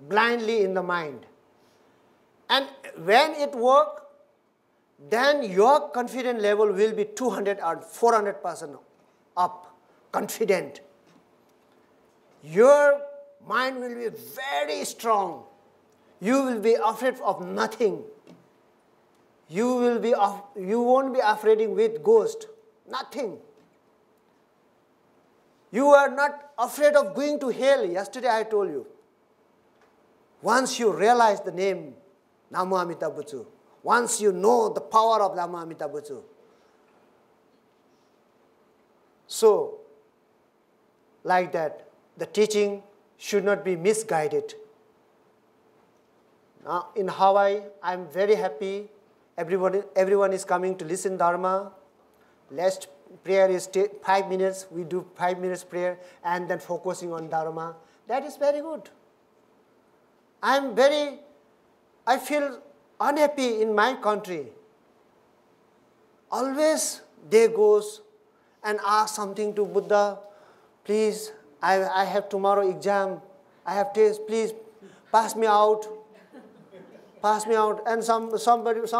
Speaker 2: blindly in the mind. And when it works, then your confidence level will be 200 or 400% up, confident. Your mind will be very strong. You will be afraid of nothing. You won't be afraid with ghost, nothing. You are not afraid of going to hell. Yesterday I told you. Once you realize the name Namo Amita Butsu, once you know the power of Namo Amita Butsu. So, like that, the teaching should not be misguided. Now, in Hawaii, I'm very happy. Everyone is coming to listen Dharma. Last prayer is 5 minutes. We do 5 minutes prayer and then focusing on Dharma. That is very good. I feel unhappy in my country. Always they goes and ask something to Buddha. Please, I have tomorrow exam. I have test. Please pass me out. Pass me out. And some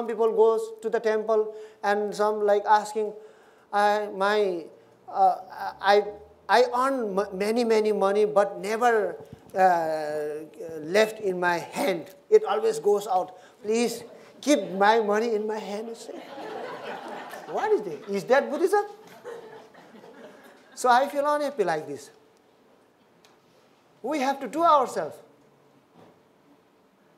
Speaker 2: people goes to the temple and some like asking, I earn many money but never left in my hand. It always goes out. Please keep my money in my hand. What is this? Is that Buddhism? So I feel unhappy like this. We have to do ourselves.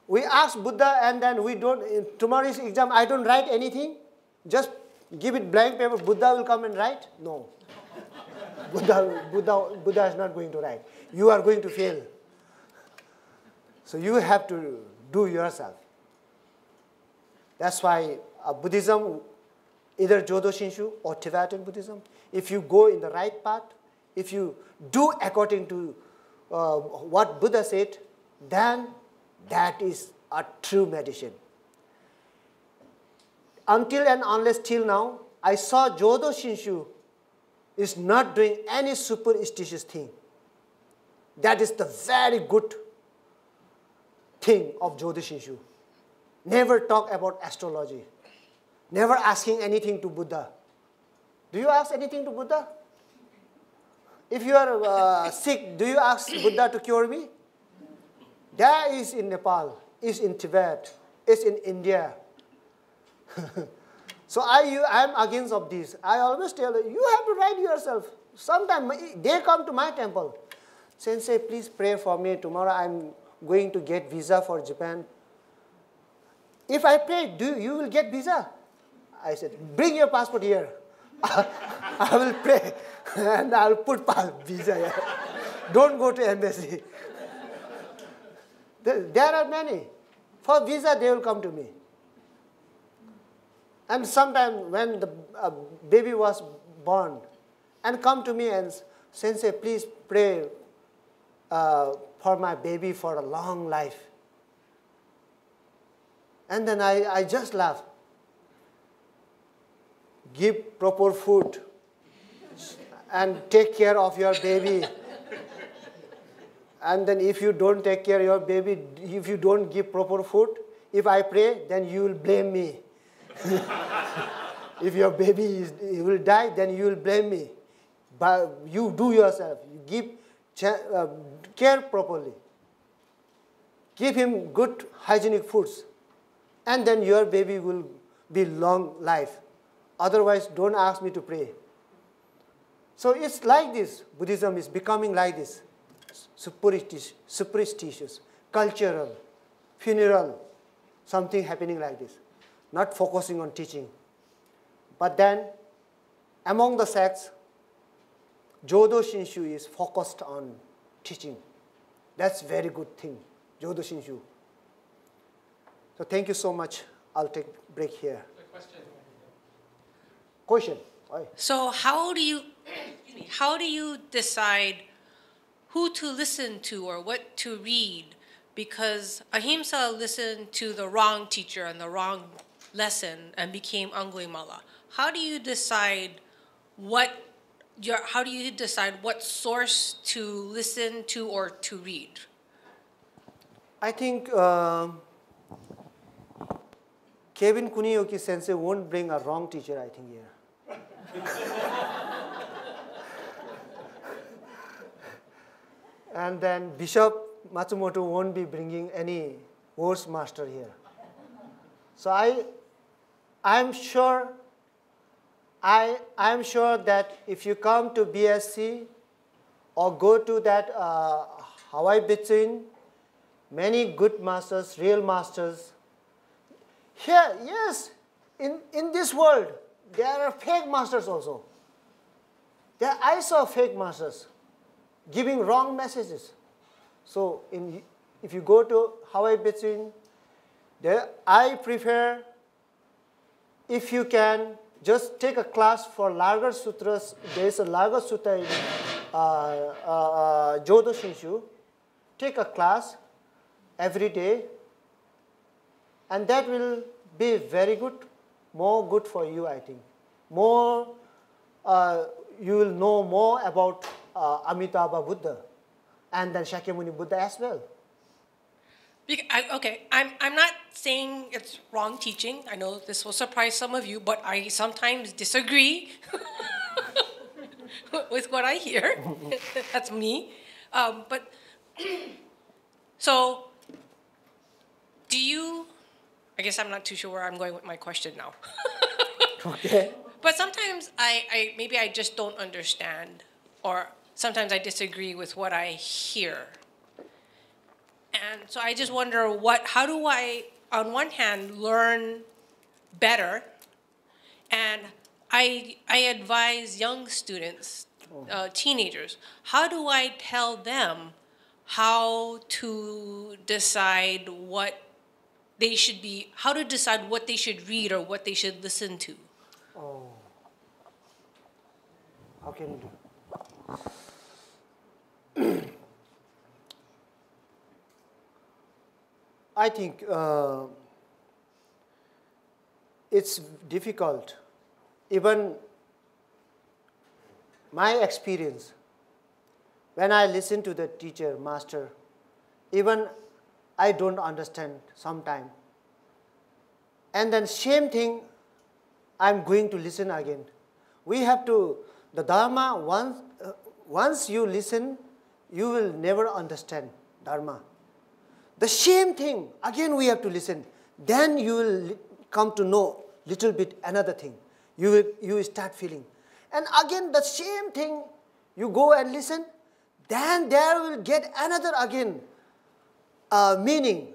Speaker 2: We ask Buddha and then we don't, in tomorrow's exam, I don't write anything. Just give it blank paper, Buddha will come and write? No. Buddha is not going to write. You are going to fail. So you have to do yourself. That's why Buddhism, either Jodo Shinshu or Tibetan Buddhism, if you go in the right path, if you do according to what Buddha said, then that is a true meditation. Until and unless till now, I saw Jodo Shinshu is not doing any superstitious thing. That is the very good thing of Jodo Shinshu. Never talk about astrology. Never asking anything to Buddha. Do you ask anything to Buddha? If you are sick, do you ask Buddha to cure me? That is in Nepal, is in Tibet, is in India. So I am against of this. I always tell you have to write yourself. Sometimes they come to my temple. Sensei, please pray for me. Tomorrow I'm going to get visa for Japan. If I pray, you will get visa? I said, bring your passport here. I will pray and I will put visa here. Don't go to embassy. There are many. For visa, they will come to me. And sometimes when the baby was born, and come to me and Sensei, please pray for my baby for a long life. And then I just laugh. Give proper food and take care of your baby. And then if you don't take care of your baby, if you don't give proper food, if I pray, then you will blame me. If your baby will die, then you will blame me. But you do yourself. You give care properly. Give him good hygienic foods. And then your baby will be long life. Otherwise, don't ask me to pray. So it's like this. Buddhism is becoming like this. Superstitious, cultural, funeral, something happening like this. Not focusing on teaching. But then, among the sects, Jodo Shinshu is focused on teaching. That's very good thing, Jodo Shinshu. So thank you so much. I'll take a break here. Question.
Speaker 4: So how do you decide who to listen to or what to read? Because Ahimsa listened to the wrong teacher and the wrong lesson and became Angulimala. How do you decide what source to listen to or to read?
Speaker 2: I think Kevin Kunioki Sensei won't bring a wrong teacher, I think, here. And then Bishop Matsumoto won't be bringing any horse master here. So I'm sure that if you come to BSC or go to that Hawaii Bitsuin, many good masters, real masters. Here, yes, in this world, there are fake masters also. I saw fake masters giving wrong messages. So if you go to Hawaii Bitsuin, I prefer, if you can, just take a class for Larga Sutras. There is a Larga Sutta in Jodo Shinshu. Take a class every day, and that will be very good, more good for you, I think. More, you will know more about Amitabha Buddha and then Shakyamuni Buddha as well.
Speaker 4: Okay, I'm not saying it's wrong teaching. I know this will surprise some of you, but I sometimes disagree with what I hear. That's me. But so, do you? I guess I'm not too sure where I'm going with my question now.
Speaker 2: Okay.
Speaker 4: But sometimes I maybe I just don't understand, or sometimes I disagree with what I hear. And so I just wonder how do I, on one hand, learn better? And I advise young students, teenagers, how do I tell them how to decide what they should be, how to decide what they should read or what they should listen to?
Speaker 2: Oh. How can you do? I think it's difficult. Even my experience, when I listen to the teacher, master, even I don't understand sometimes. And then same thing, I'm going to listen again. We have to, the Dharma, once you listen, you will never understand Dharma. The same thing, again we have to listen. Then you will come to know little bit another thing. You will start feeling. And again the same thing, you go and listen, then there will get another again meaning.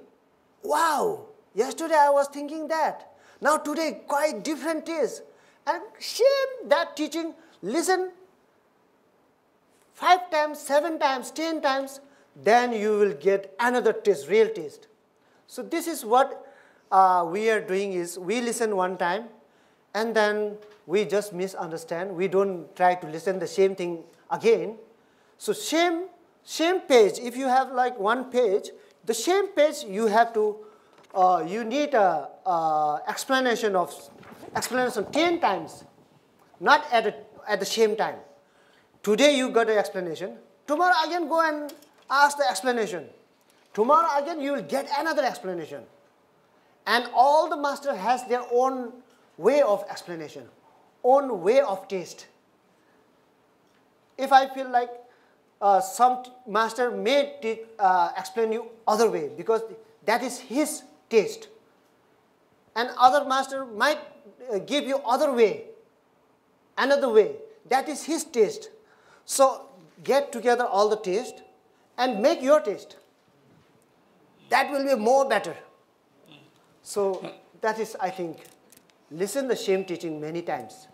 Speaker 2: Wow, yesterday I was thinking that. Now today quite different is. And same that teaching, listen 5 times, 7 times, 10 times, then you will get another taste, real taste. So this is what we are doing is, we listen one time, and then we just misunderstand. We don't try to listen the same thing again. So same page, if you have like one page, the same page you have to, you need a explanation 10 times, not at the same time. Today you got an explanation, tomorrow again go and ask the explanation. Tomorrow again you will get another explanation. And all the master has their own way of explanation, own way of taste. If I feel like some master may explain you other way because that is his taste. And other master might give you other way, another way. That is his taste. So get together all the taste and make your taste. That will be more better. So that is, I think, listen the same teaching many times.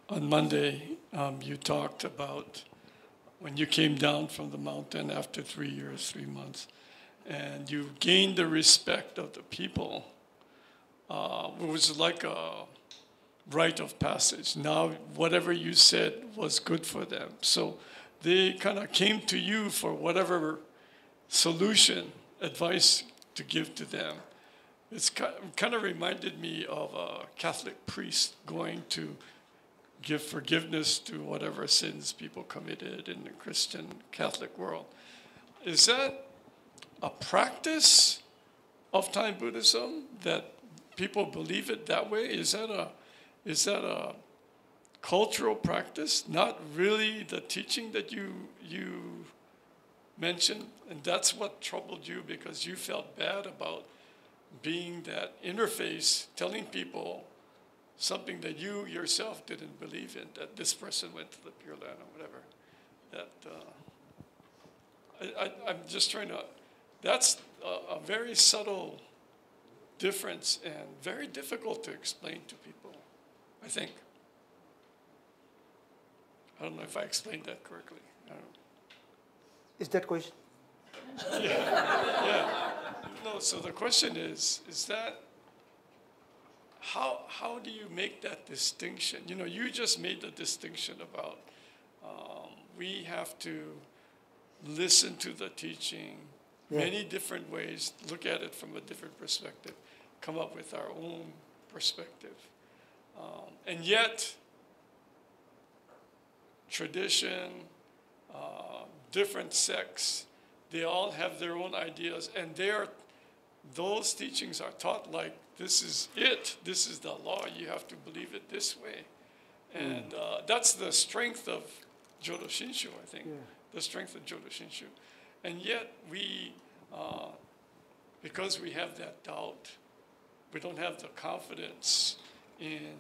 Speaker 5: On Monday, you talked about when you came down from the mountain after 3 years, 3 months, and you gained the respect of the people. It was like a rite of passage. Now, whatever you said was good for them. So they kind of came to you for whatever solution, advice to give to them. It's kind of reminded me of a Catholic priest going to give forgiveness to whatever sins people committed in the Christian Catholic world. Is that a practice of Thai Buddhism that people believe it that way? Is that a cultural practice, not really the teaching that you mentioned? And that's what troubled you because you felt bad about being that interface, telling people something that you yourself didn't believe in, that this person went to the Pure Land or whatever. That I'm just trying to, that's a very subtle difference and very difficult to explain to people, I think. I don't know if I explained that correctly. I don't know.
Speaker 2: Is that question?
Speaker 5: Yeah. No, so the question is that how do you make that distinction? You know, you just made the distinction about we have to listen to the teaching many different ways, look at it from a different perspective, come up with our own perspective. And yet, tradition, different sects, they all have their own ideas, and those teachings are taught like this is it, this is the law, you have to believe it this way. And that's the strength of Jodo Shinshu, I think, the strength of Jodo Shinshu. And yet we, because we have that doubt, we don't have the confidence in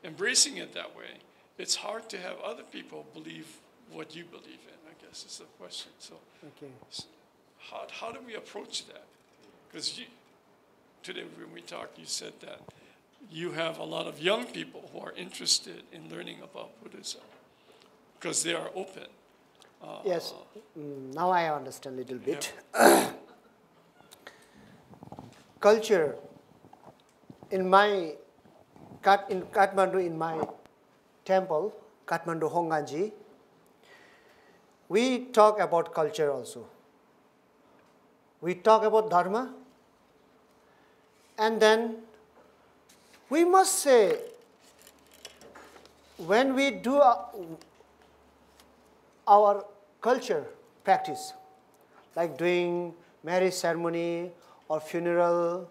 Speaker 5: embracing it that way. It's hard to have other people believe what you believe in, I guess is the question. So how do we approach that? Because today when we talked, you said that you have a lot of young people who are interested in learning about Buddhism because they are open.
Speaker 2: Yes, now I understand a little bit. Culture, in Kathmandu, in my temple, Kathmandu Honganji, we talk about culture also. We talk about dharma, and then we must say, when we do our culture practice, like doing marriage ceremony or funeral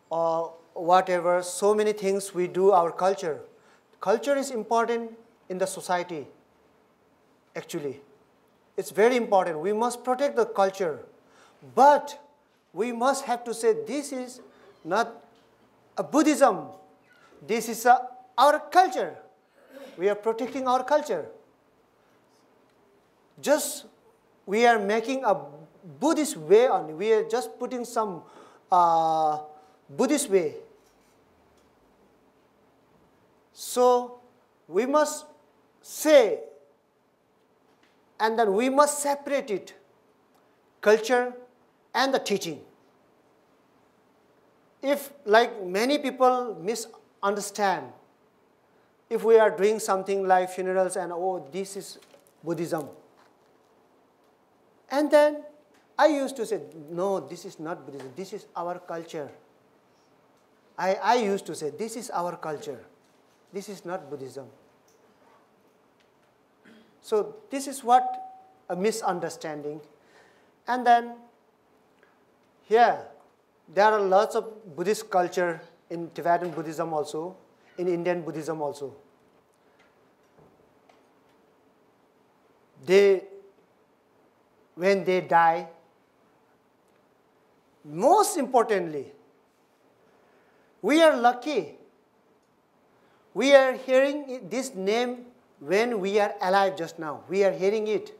Speaker 2: or whatever, so many things we do our culture. Culture is important in the society, actually. It's very important. We must protect the culture. But we must have to say this is not a Buddhism. This is our culture. We are protecting our culture. Just we are making a Buddhist way on. We are just putting some Buddhist way. So we must say, and then we must separate it, culture and the teaching. If, like many people misunderstand, if we are doing something like funerals and, oh, this is Buddhism. And then I used to say, no, this is not Buddhism, this is our culture. I used to say, this is our culture. This is not Buddhism. So this is what a misunderstanding. And then here, there are lots of Buddhist culture in Tibetan Buddhism also, in Indian Buddhism also. When they die, most importantly, we are lucky. We are hearing this name when we are alive just now. We are hearing it.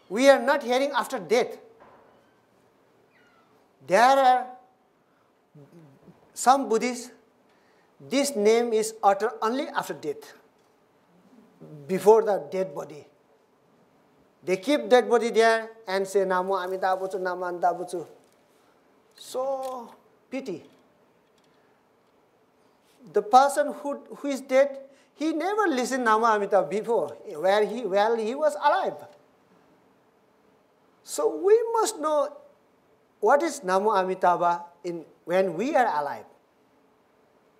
Speaker 2: We are not hearing after death. There are some Buddhists, this name is uttered only after death, before the dead body. They keep dead body there and say, Namo Amida Butsu, Namo Anda Butsu. So, pity. The person who is dead, he never listened Namo Amida before, while he was alive. So we must know what is Namo Amitabha when we are alive.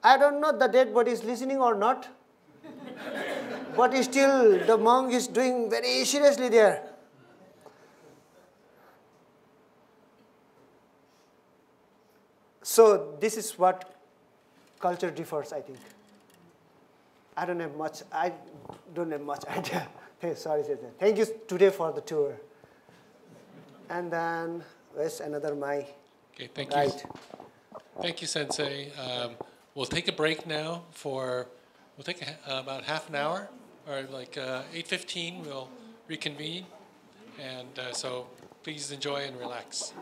Speaker 2: I don't know the dead body is listening or not, but still the monk is doing very seriously there. So this is what culture differs, I think. I don't have much idea. Sorry, thank you today for the tour. And then, where's another mic?
Speaker 1: Okay, thank you.
Speaker 2: Right.
Speaker 1: Thank you, Sensei. We'll take a break now we'll take about half an hour, or like 8:15 we'll reconvene. And so please enjoy and relax.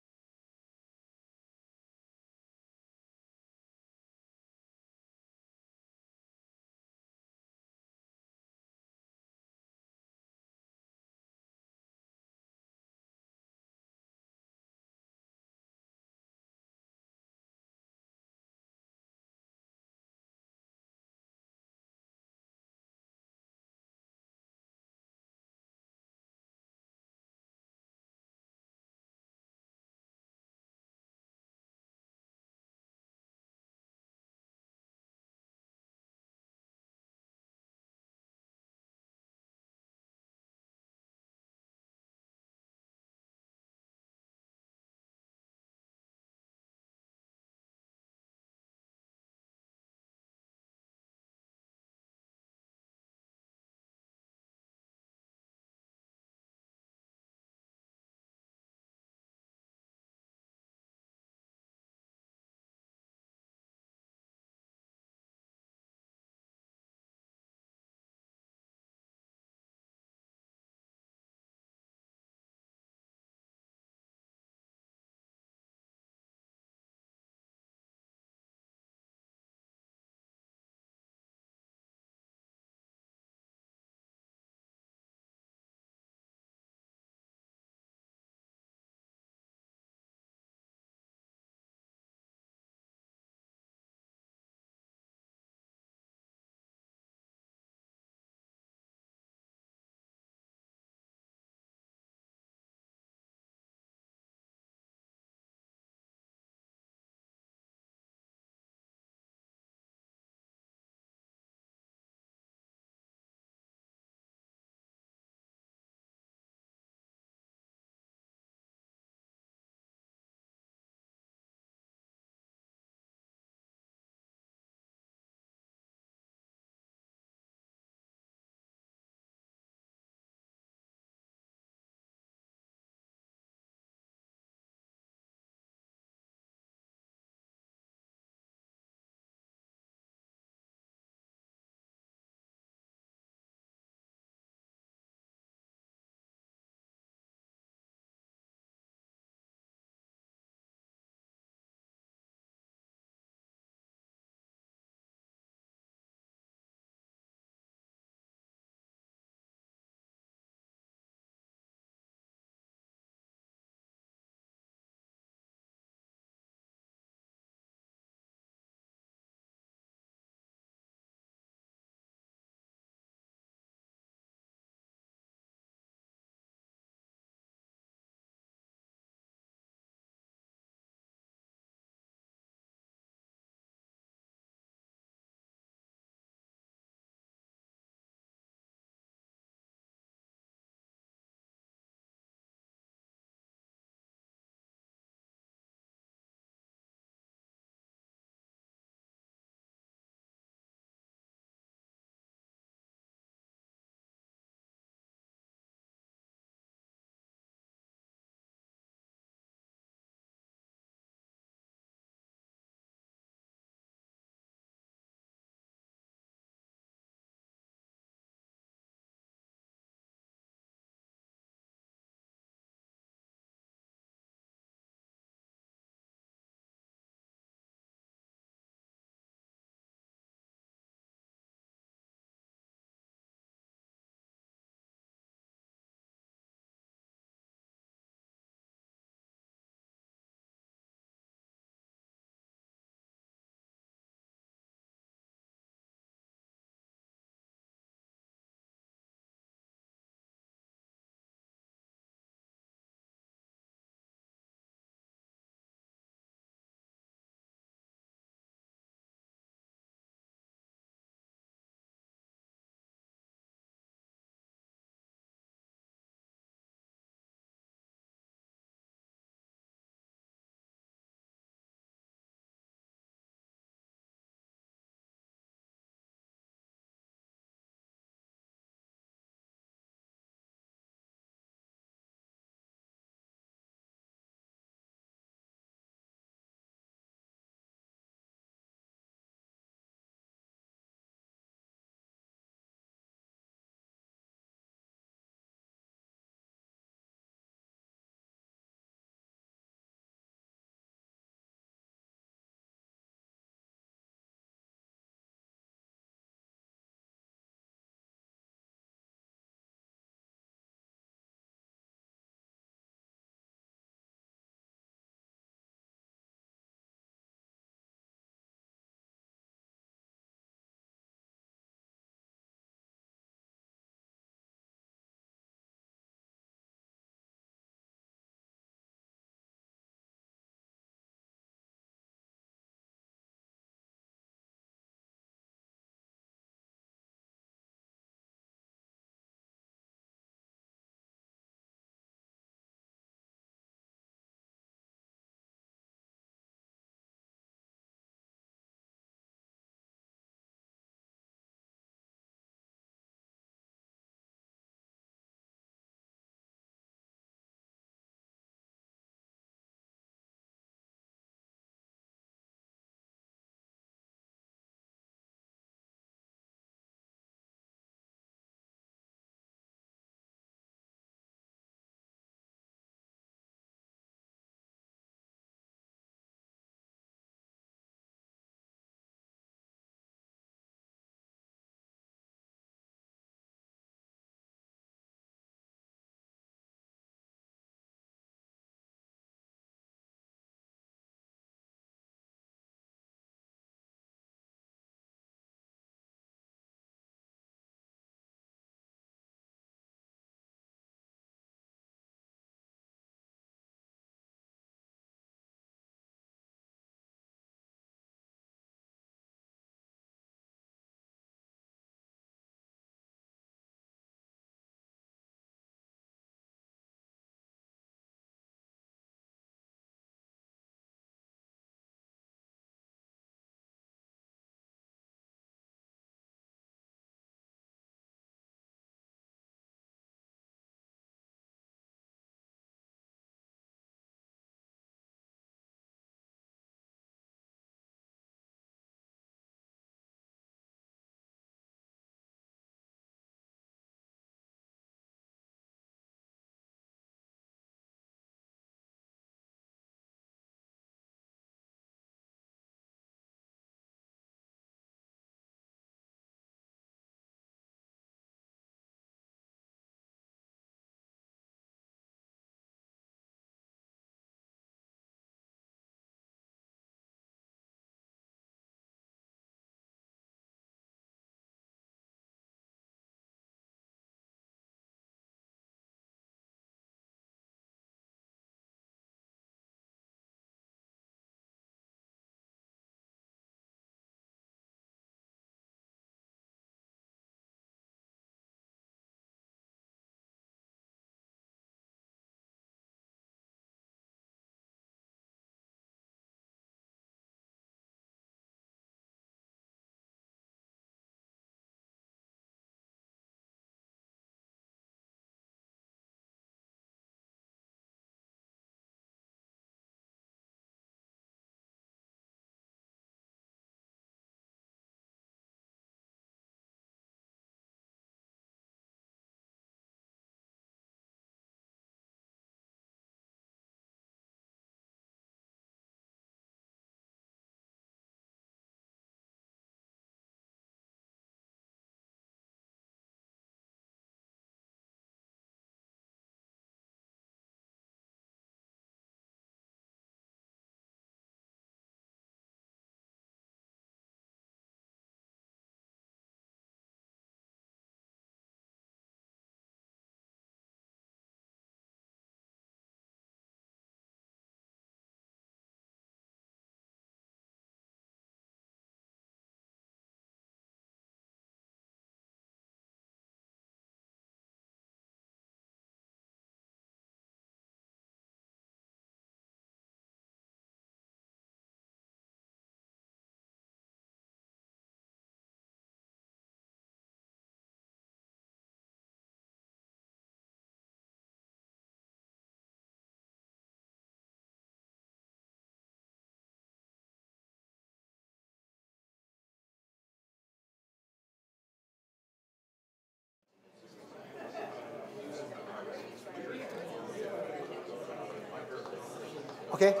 Speaker 2: Okay?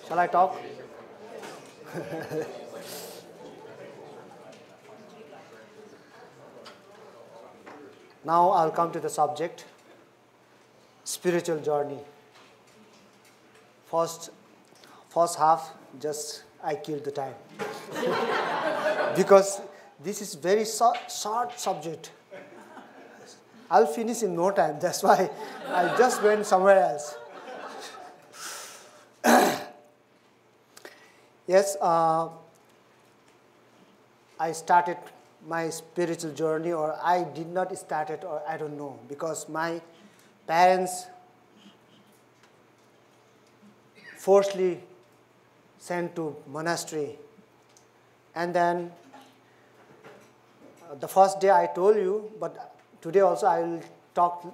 Speaker 2: Shall I talk? Now I'll come to the subject, spiritual journey. First half, just I killed the time. Because this is very short subject. I'll finish in no time. That's why I just went somewhere else. Yes, I started my spiritual journey, or I did not start it, or I don't know, because my parents forcefully sent to monastery. And then the first day I told you, but today also I will talk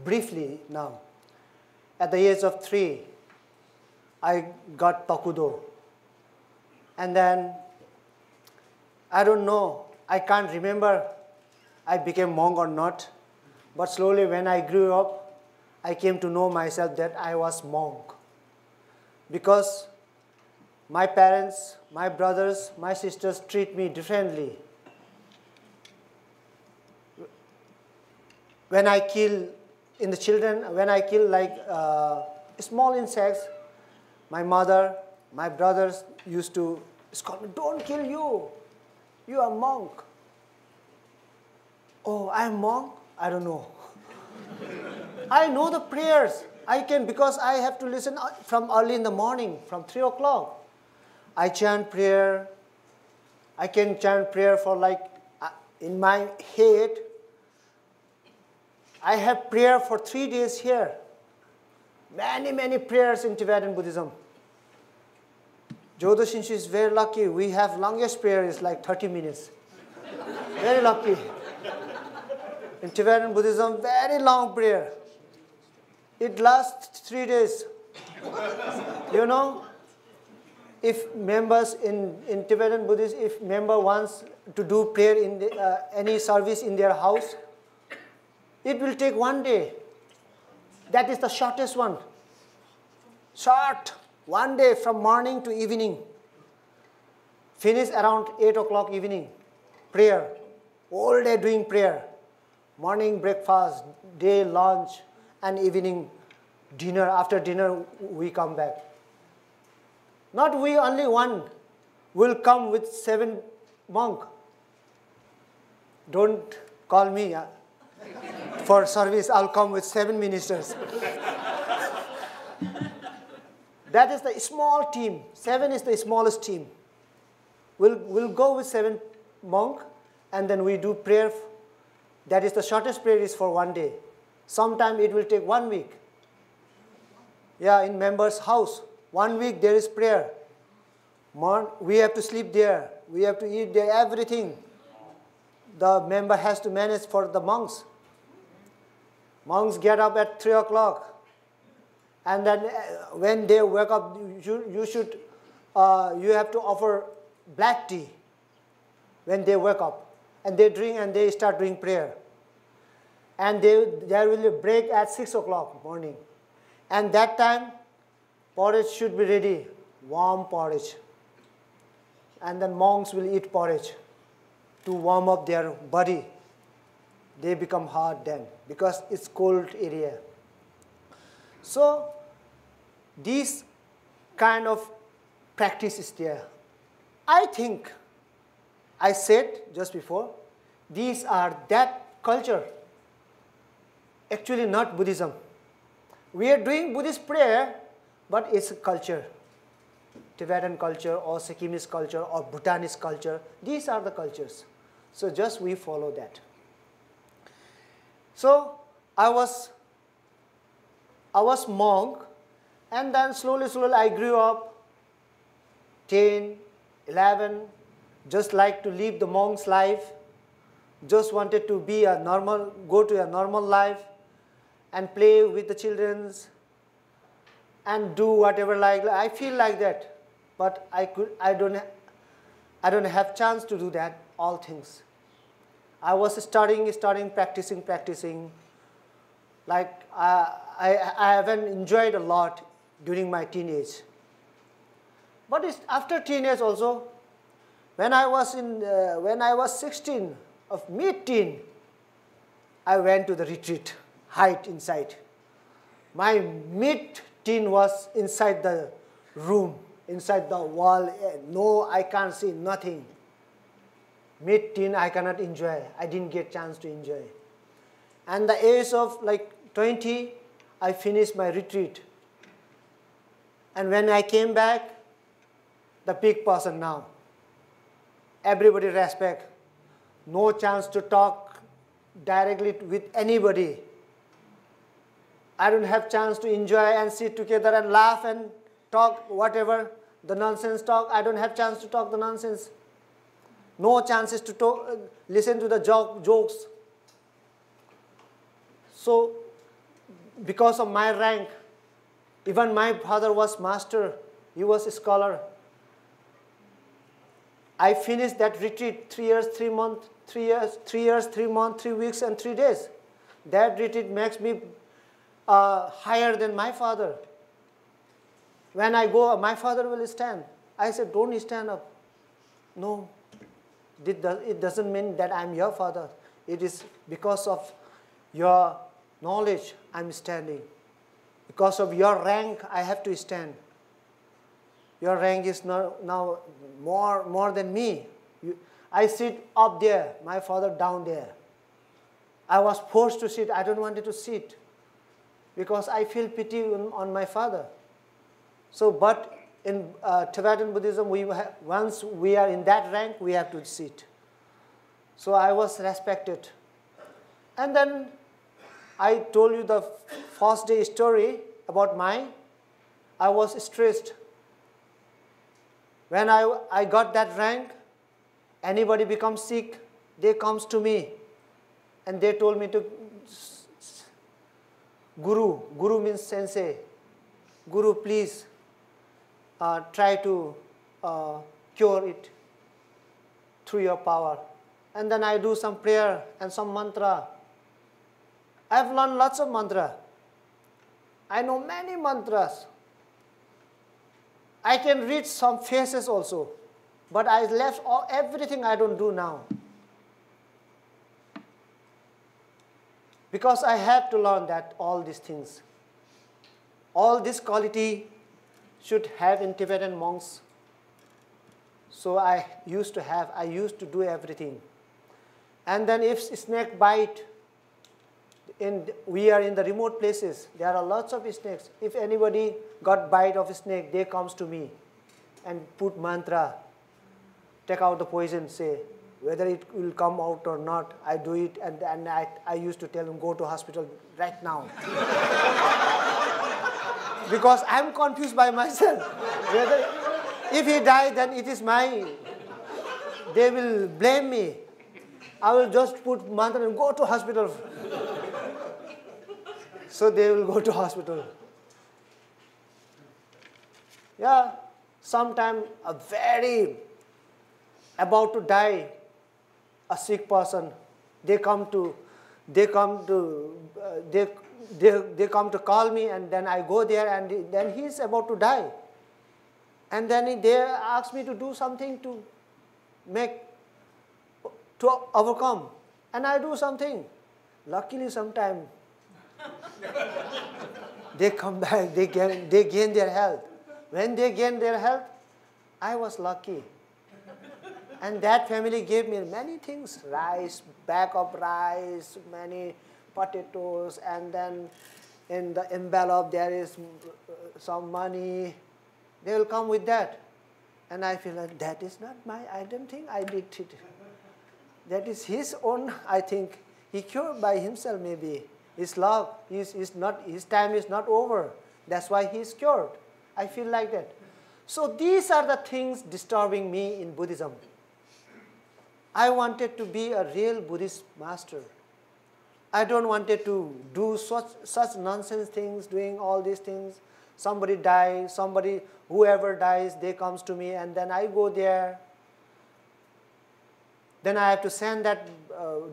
Speaker 2: briefly now. At the age of 3, I got Takudo. And then, I don't know, I can't remember I became monk or not. But slowly when I grew up, I came to know myself that I was monk. Because my parents, my brothers, my sisters treat me differently. When I kill like small insects, my mother, my brothers used to scold me, "Don't kill you. You are monk." Oh, I am monk? I don't know. I know the prayers. Because I have to listen from early in the morning, from 3 o'clock. I chant prayer. I can chant prayer for in my head. I have prayer for 3 days here. Many prayers in Tibetan Buddhism. Jodo Shinshu is very lucky. We have longest prayer is like 30 minutes. Very lucky. In Tibetan Buddhism, very long prayer. It lasts 3 days. You know, if members in Tibetan Buddhism, if member wants to do prayer in any service in their house, it will take 1 day. That is the shortest one. Short. 1 day from morning to evening. Finish around 8 o'clock evening. Prayer. All day doing prayer. Morning breakfast, day lunch, and evening dinner. After dinner, we come back. Not we, only one will come with 7 monks. Don't call me for service. I'll come with 7 ministers. That is the small team. 7 is the smallest team. We'll go with 7 monks, and then we do prayer. That is the shortest prayer is for 1 day. Sometime it will take 1 week. Yeah, in member's house, 1 week there is prayer. We have to sleep there. We have to eat there, everything. The member has to manage for the monks. Monks get up at 3 o'clock. And then when they wake up, you have to offer black tea when they wake up. And they drink and they start doing prayer. And there will be a break at 6 o'clock morning. And that time, porridge should be ready, warm porridge. And then monks will eat porridge to warm up their body. They become hard then because it's cold area. So, this kind of practice is there. I think, I said just before, these are that culture. Actually not Buddhism. We are doing Buddhist prayer, but it's a culture. Tibetan culture or Sikkimese culture or Bhutanese culture. These are the cultures. So just we follow that. So I was monk, and then slowly I grew up, 10, 11, just like to live the monk's life, just wanted to be go to a normal life and play with the children and do whatever like. I feel like that, but I don't have chance to do that, all things. I was studying, practicing. Like I haven't enjoyed a lot during my teenage. But it's after teenage also, when I was 16, of mid-teen, I went to the retreat, hide inside. My mid-teen was inside the room, inside the wall. No, I can't see nothing. Mid-teen, I cannot enjoy. I didn't get chance to enjoy. And the age of like 20, I finished my retreat. And when I came back, the big person now. Everybody respect. No chance to talk directly with anybody. I don't have chance to enjoy and sit together and laugh and talk whatever, the nonsense talk. I don't have chance to talk the nonsense. No chances to talk, listen to the jokes. So, because of my rank, even my father was master, he was a scholar. I finished that retreat 3 years, 3 months, 3 years, 3 years, 3 months, 3 weeks, and 3 days. That retreat makes me higher than my father. When I go, my father will stand. I said, don't stand up. No, it doesn't mean that I'm your father. It is because of your knowledge I'm standing. Because of your rank, I have to stand. Your rank is now more than me. I sit up there, my father down there. I was forced to sit. I don't want to sit because I feel pity on my father. So, but in Tibetan Buddhism, once we are in that rank, we have to sit. So I was respected. And then I told you the first day story about I was stressed. When I got that rank, anybody becomes sick, they comes to me. And they told me to, Guru means sensei. Guru, please try to cure it through your power. And then I do some prayer and some mantra. I've learned lots of mantra. I know many mantras. I can read some faces also. But I left everything I don't do now. Because I have to learn that all these things. All this quality should have in Tibetan monks. So I used to do everything. And then if snake bite, we are in the remote places, there are lots of snakes. If anybody got bite of a snake, they comes to me and put mantra, take out the poison, say, whether it will come out or not, I do it, and I used to tell them, go to hospital right now. Because I'm confused by myself. If he dies, then it is they will blame me. I will just put mantra and go to hospital. So they will go to hospital. Yeah, sometime a very about to die, a sick person, they come to call me, and then I go there, and then he is about to die, and then they ask me to do something to overcome, and I do something. Luckily, sometime they come back, they gain their health. When they gain their health, I was lucky. And that family gave me many things, rice, bag of rice, many potatoes, and then in the envelope there is some money. They will come with that. And I feel like that is not I don't think I did it. That is his own, I think. He cured by himself maybe. His luck, his time is not over. That's why he is cured. I feel like that. So these are the things disturbing me in Buddhism. I wanted to be a real Buddhist master. I don't wanted to do such nonsense things, doing all these things. Somebody dies, whoever dies, they comes to me, and then I go there. Then I have to send that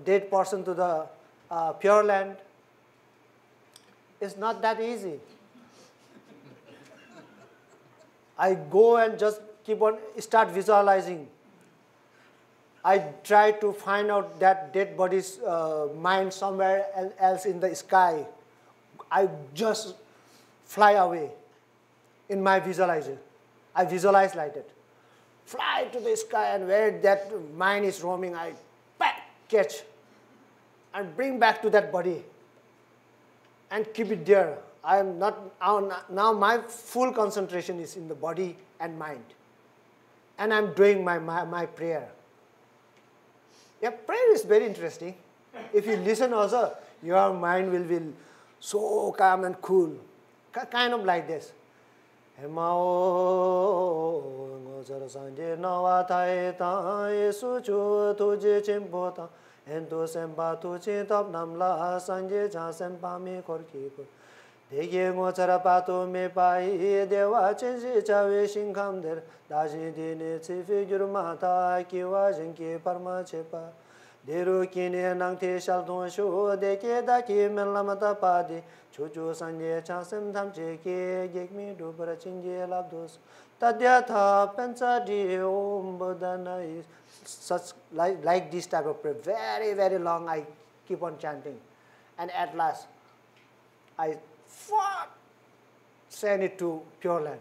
Speaker 2: dead person to the Pure Land. It's not that easy. I go and just keep on, start visualizing. I try to find out that dead body's mind somewhere else in the sky. I just fly away in my visualization. I visualize like that. Fly to the sky, and where that mind is roaming, I catch and bring back to that body and keep it there. I am not, now my full concentration is in the body and mind. And I'm doing my prayer. Yeah, prayer is very interesting. If you listen also, your mind will be so calm and cool. Kind of like this. Dege ngochara pato me pai dewa chenji chawe shinkham der daji dine tsifi gyurmata kiwa jinki parma chepa deru kine nangte shaldon shu deke daki menlamata padi chuchu sanje chasem thamche ke gekmi dubara chinje labdos tadyatha panchadi om bodhana is such like this type of prayer. Very, very long I keep on chanting. And at last I send it to Pure Land.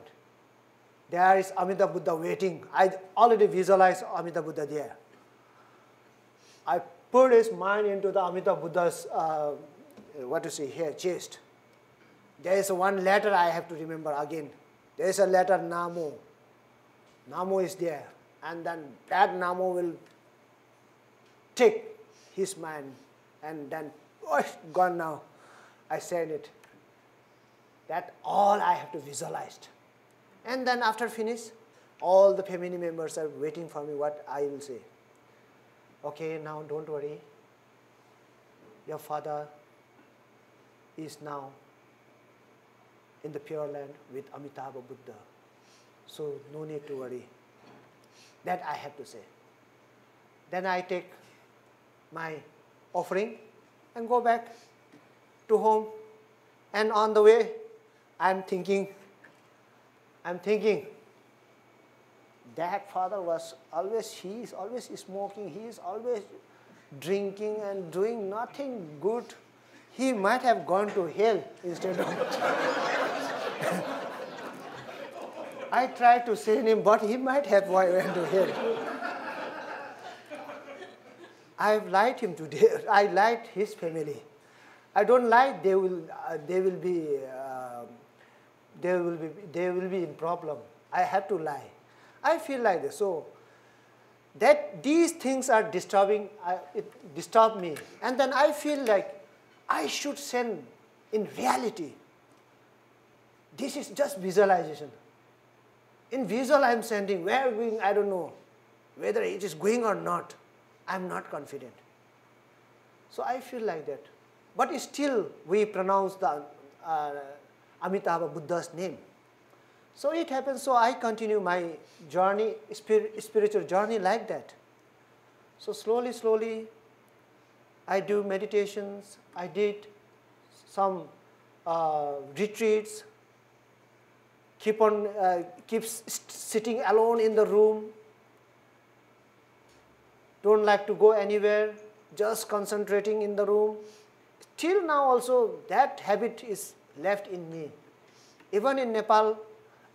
Speaker 2: There is Amitabha Buddha waiting. I already visualized Amitabha Buddha there. I put his mind into the Amitabha Buddha's, chest. There is one letter I have to remember again. There is a letter Namo. Namo is there. And then that Namo will take his mind. And then, gone now. I send it. That all I have to visualize. And then after finish, all the family members are waiting for me what I will say. Okay, now don't worry. Your father is now in the Pure Land with Amitabha Buddha. So no need to worry. That I have to say. Then I take my offering and go back to home. And on the way, I'm thinking, that father was always, he is always smoking, he is always drinking and doing nothing good. He might have gone to hell instead of... I tried to save him, but he might have went to hell. I've lied him today. I lied his family. I don't lie, they will be in problem. I have to lie. I feel like this. So that these things are disturbing, it disturb me. And then I feel like I should send in reality. This is just visualization. In visual I am sending, where going, I don't know. Whether it is going or not, I am not confident. So I feel like that. But still we pronounce the Amitabha Buddha's name. So it happens, so I continue my journey, spiritual journey like that. So slowly, slowly, I do meditations, I did some retreats, keep sitting alone in the room, don't like to go anywhere, just concentrating in the room. Till now also, that habit is left in me. Even in Nepal,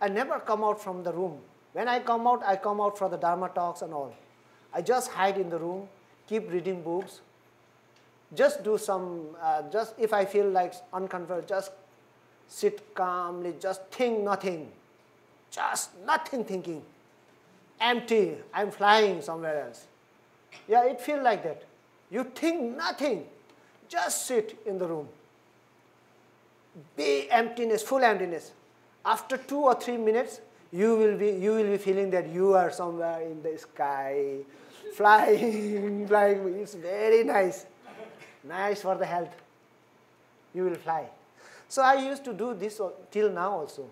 Speaker 2: I never come out from the room. When I come out for the Dharma talks and all. I just hide in the room, keep reading books, just do some, just if I feel like uncomfortable, just sit calmly, just think nothing, just nothing thinking, empty, I'm flying somewhere else. Yeah, it feels like that. You think nothing, just sit in the room. Be emptiness, full emptiness. After 2 or 3 minutes, you will be feeling that you are somewhere in the sky, flying, flying. It's very nice. Nice for the health. You will fly. So I used to do this till now also.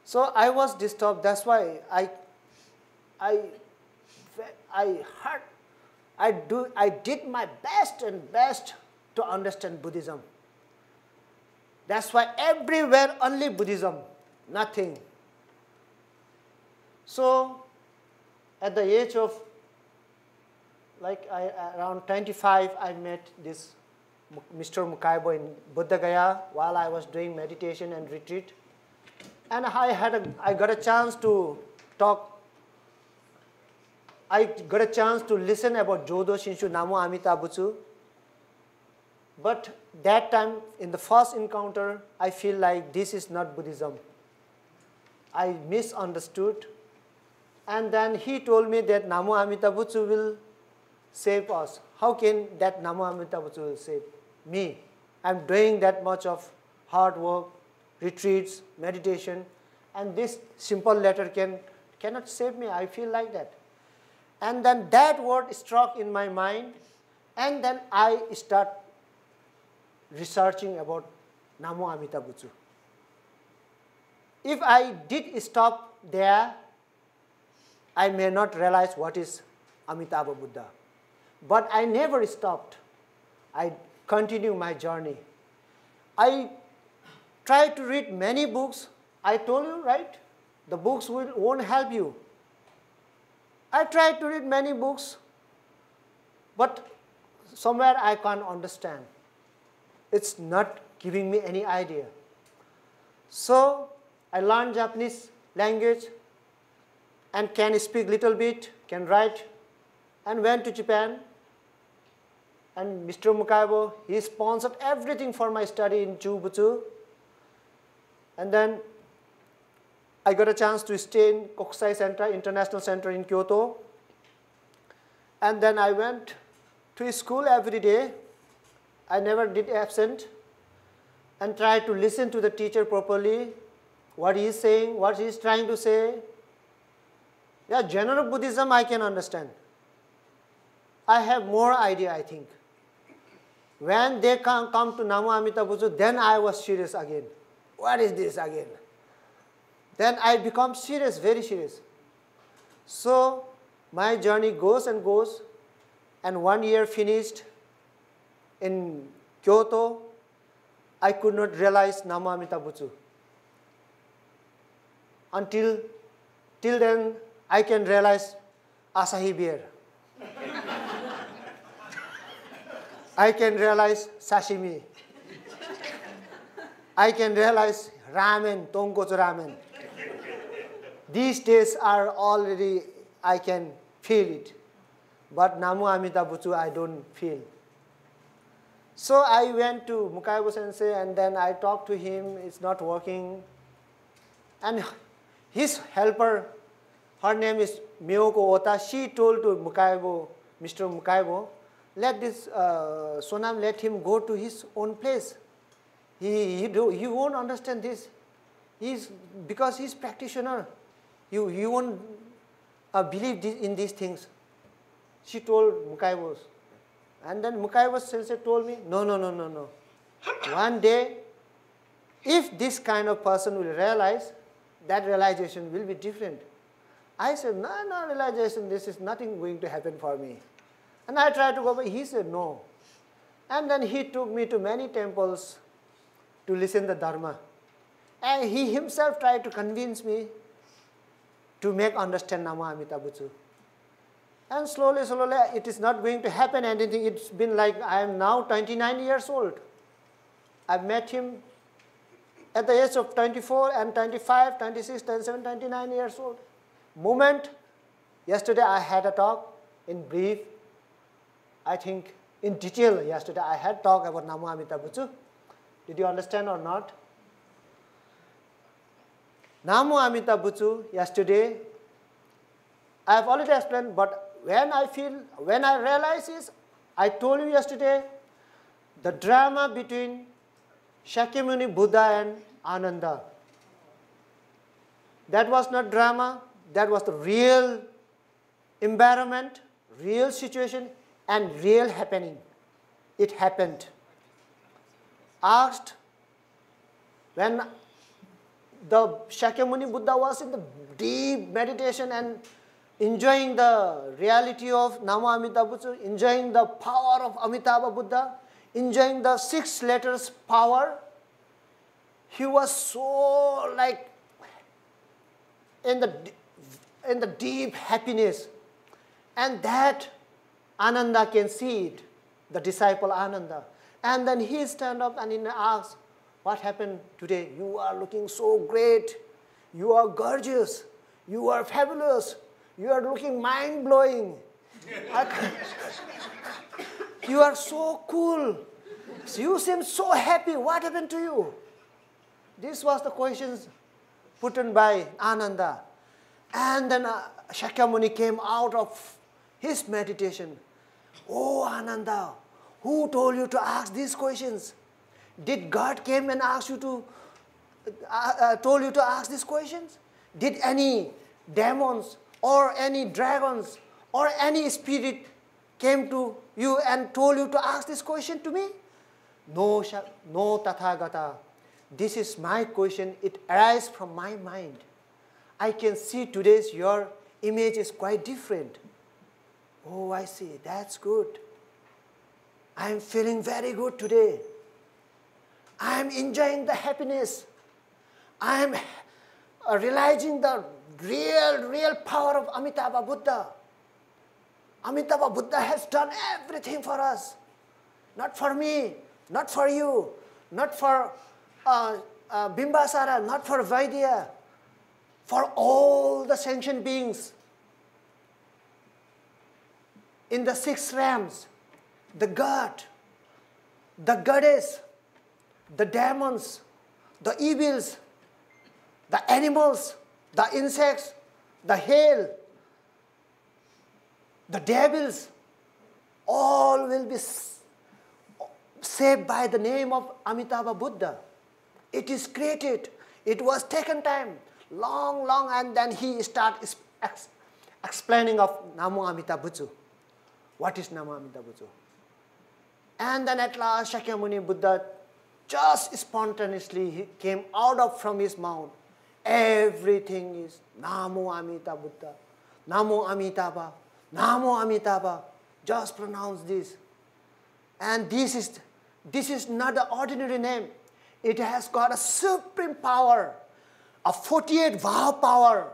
Speaker 2: So I was disturbed. That's why I did my best and best to understand Buddhism. That's why everywhere only Buddhism, nothing. So, at the age of around 25, I met this Mr. Mukaibo in Buddha Gaya while I was doing meditation and retreat. And I got a chance to talk. I got a chance to listen about Jodo Shinshu Namu Amita Butsu. But that time, in the first encounter, I feel like this is not Buddhism. I misunderstood. And then he told me that Namu Amita Butsu will save us. How can that Namu Amita Butsu will save me? I'm doing that much of hard work, retreats, meditation, and this simple letter cannot save me. I feel like that. And then that word struck in my mind, and then I start researching about Namu Amita Butsu. If I did stop there, I may not realize what is Amitabha Buddha. But I never stopped. I continue my journey. I tried to read many books. I told you, right? The books won't help you. I tried to read many books, but somewhere I can't understand. It's not giving me any idea. So I learned Japanese language and can speak little bit, can write, and went to Japan. And Mr. Mukaibo, he sponsored everything for my study in Chubutsu. And then I got a chance to stay in Kokusai Center, International Center in Kyoto. And then I went to school every day. I never did absent. And tried to listen to the teacher properly, what he is saying, what he is trying to say. Yeah, general Buddhism I can understand. I have more idea, I think. When they come to Namu Amita Butsu, then I was serious again. What is this again? Then I become serious, very serious. So my journey goes and goes, and 1 year finished in Kyoto. I could not realize Namu Amita Butsu. Till then, I can realize Asahi beer. I can realize sashimi. I can realize ramen, tonkotsu ramen. These days are already, I can feel it. But Namu Amita Butsu, I don't feel. So I went to Mukaibo Sensei, and then I talked to him. It's not working. And his helper, her name is Miyoko Ota, she told to Mukaibo, Mr. Mukaibo, let this Sonam, let him go to his own place. He won't understand this. Because he's practitioner. You won't believe in these things. She told Mukaibo. And then Mukaibo Sensei told me, no. One day, if this kind of person will realize, that realization will be different. I said, no, realization, this is nothing going to happen for me. And I tried to go, but he said no. And then he took me to many temples to listen the Dharma. And he himself tried to convince me to make understand Namu Amita Butsu. And slowly, it is not going to happen anything. It's been like I am now 29 years old. I met him at the age of 24 and 25, 26, 27, 29 years old. Yesterday I had a talk in brief. I think in detail yesterday I had talk about Namu Amita Butsu. Did you understand or not? Namu Amita Butsu yesterday, I have already explained, but when I realize is, I told you yesterday, the drama between Shakyamuni Buddha and Ananda. That was not drama, that was the real environment, real situation, and real happening. It happened. Asked when the Shakyamuni Buddha was in the deep meditation and enjoying the reality of Namu Amita Butsu, enjoying the power of Amitabha Buddha, enjoying the 6 letters power, he was so like in the deep happiness. And that Ananda can see it, the disciple Ananda. And then he stand up and he asks, what happened today? You are looking so great. You are gorgeous. You are fabulous. You are looking mind-blowing. You are so cool. You seem so happy. What happened to you? This was the questions put in by Ananda. And then Shakyamuni came out of his meditation. Oh, Ananda, who told you to ask these questions? Did God came and asked you to, told you to ask these questions? Did any demons or any dragons or any spirit came to you and told you to ask this question to me? No, no, Tathagata. This is my question. It arises from my mind. I can see today's your image is quite different. Oh, I see. That's good. I am feeling very good today. I am enjoying the happiness. I am realizing the real power of Amitabha Buddha. Amitabha Buddha has done everything for us. Not for me, not for you, not for Bimbasara, not for Vaidya, for all the sentient beings in the 6 realms, the god, the goddess, the demons, the evils, the animals, the insects, the hail, the devils, all will be saved by the name of Amitabha Buddha. It is created. It was taken time, long, and then he starts explaining of Namo Amita Butsu. What is Namo Amita Butsu? And then at last Shakyamuni Buddha just spontaneously he came out from his mouth. Everything is Namo Amita Buddha, Namo Amitabha, Namo Amitabha. Just pronounce this. And this is not an ordinary name. It has got a supreme power, a 48 vow power,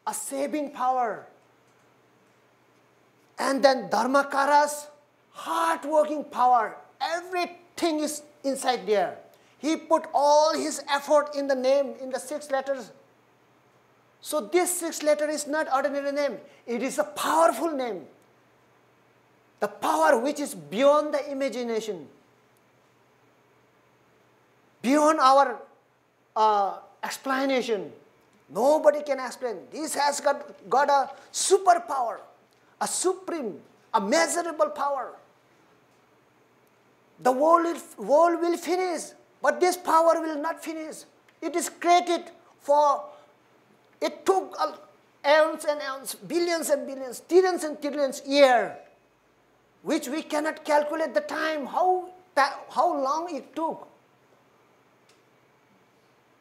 Speaker 2: a saving power. And then Dharmakara's hard-working power. Everything is inside there. He put all his effort in the name, in the 6 letters. So this 6 letter is not ordinary name. It is a powerful name. The power which is beyond the imagination, beyond our explanation. Nobody can explain. This has got a superpower, a supreme, a measurable power. The world will finish, but this power will not finish. It is created for, it took eons and eons, billions and billions, trillions and trillions years, which we cannot calculate the time, how long it took.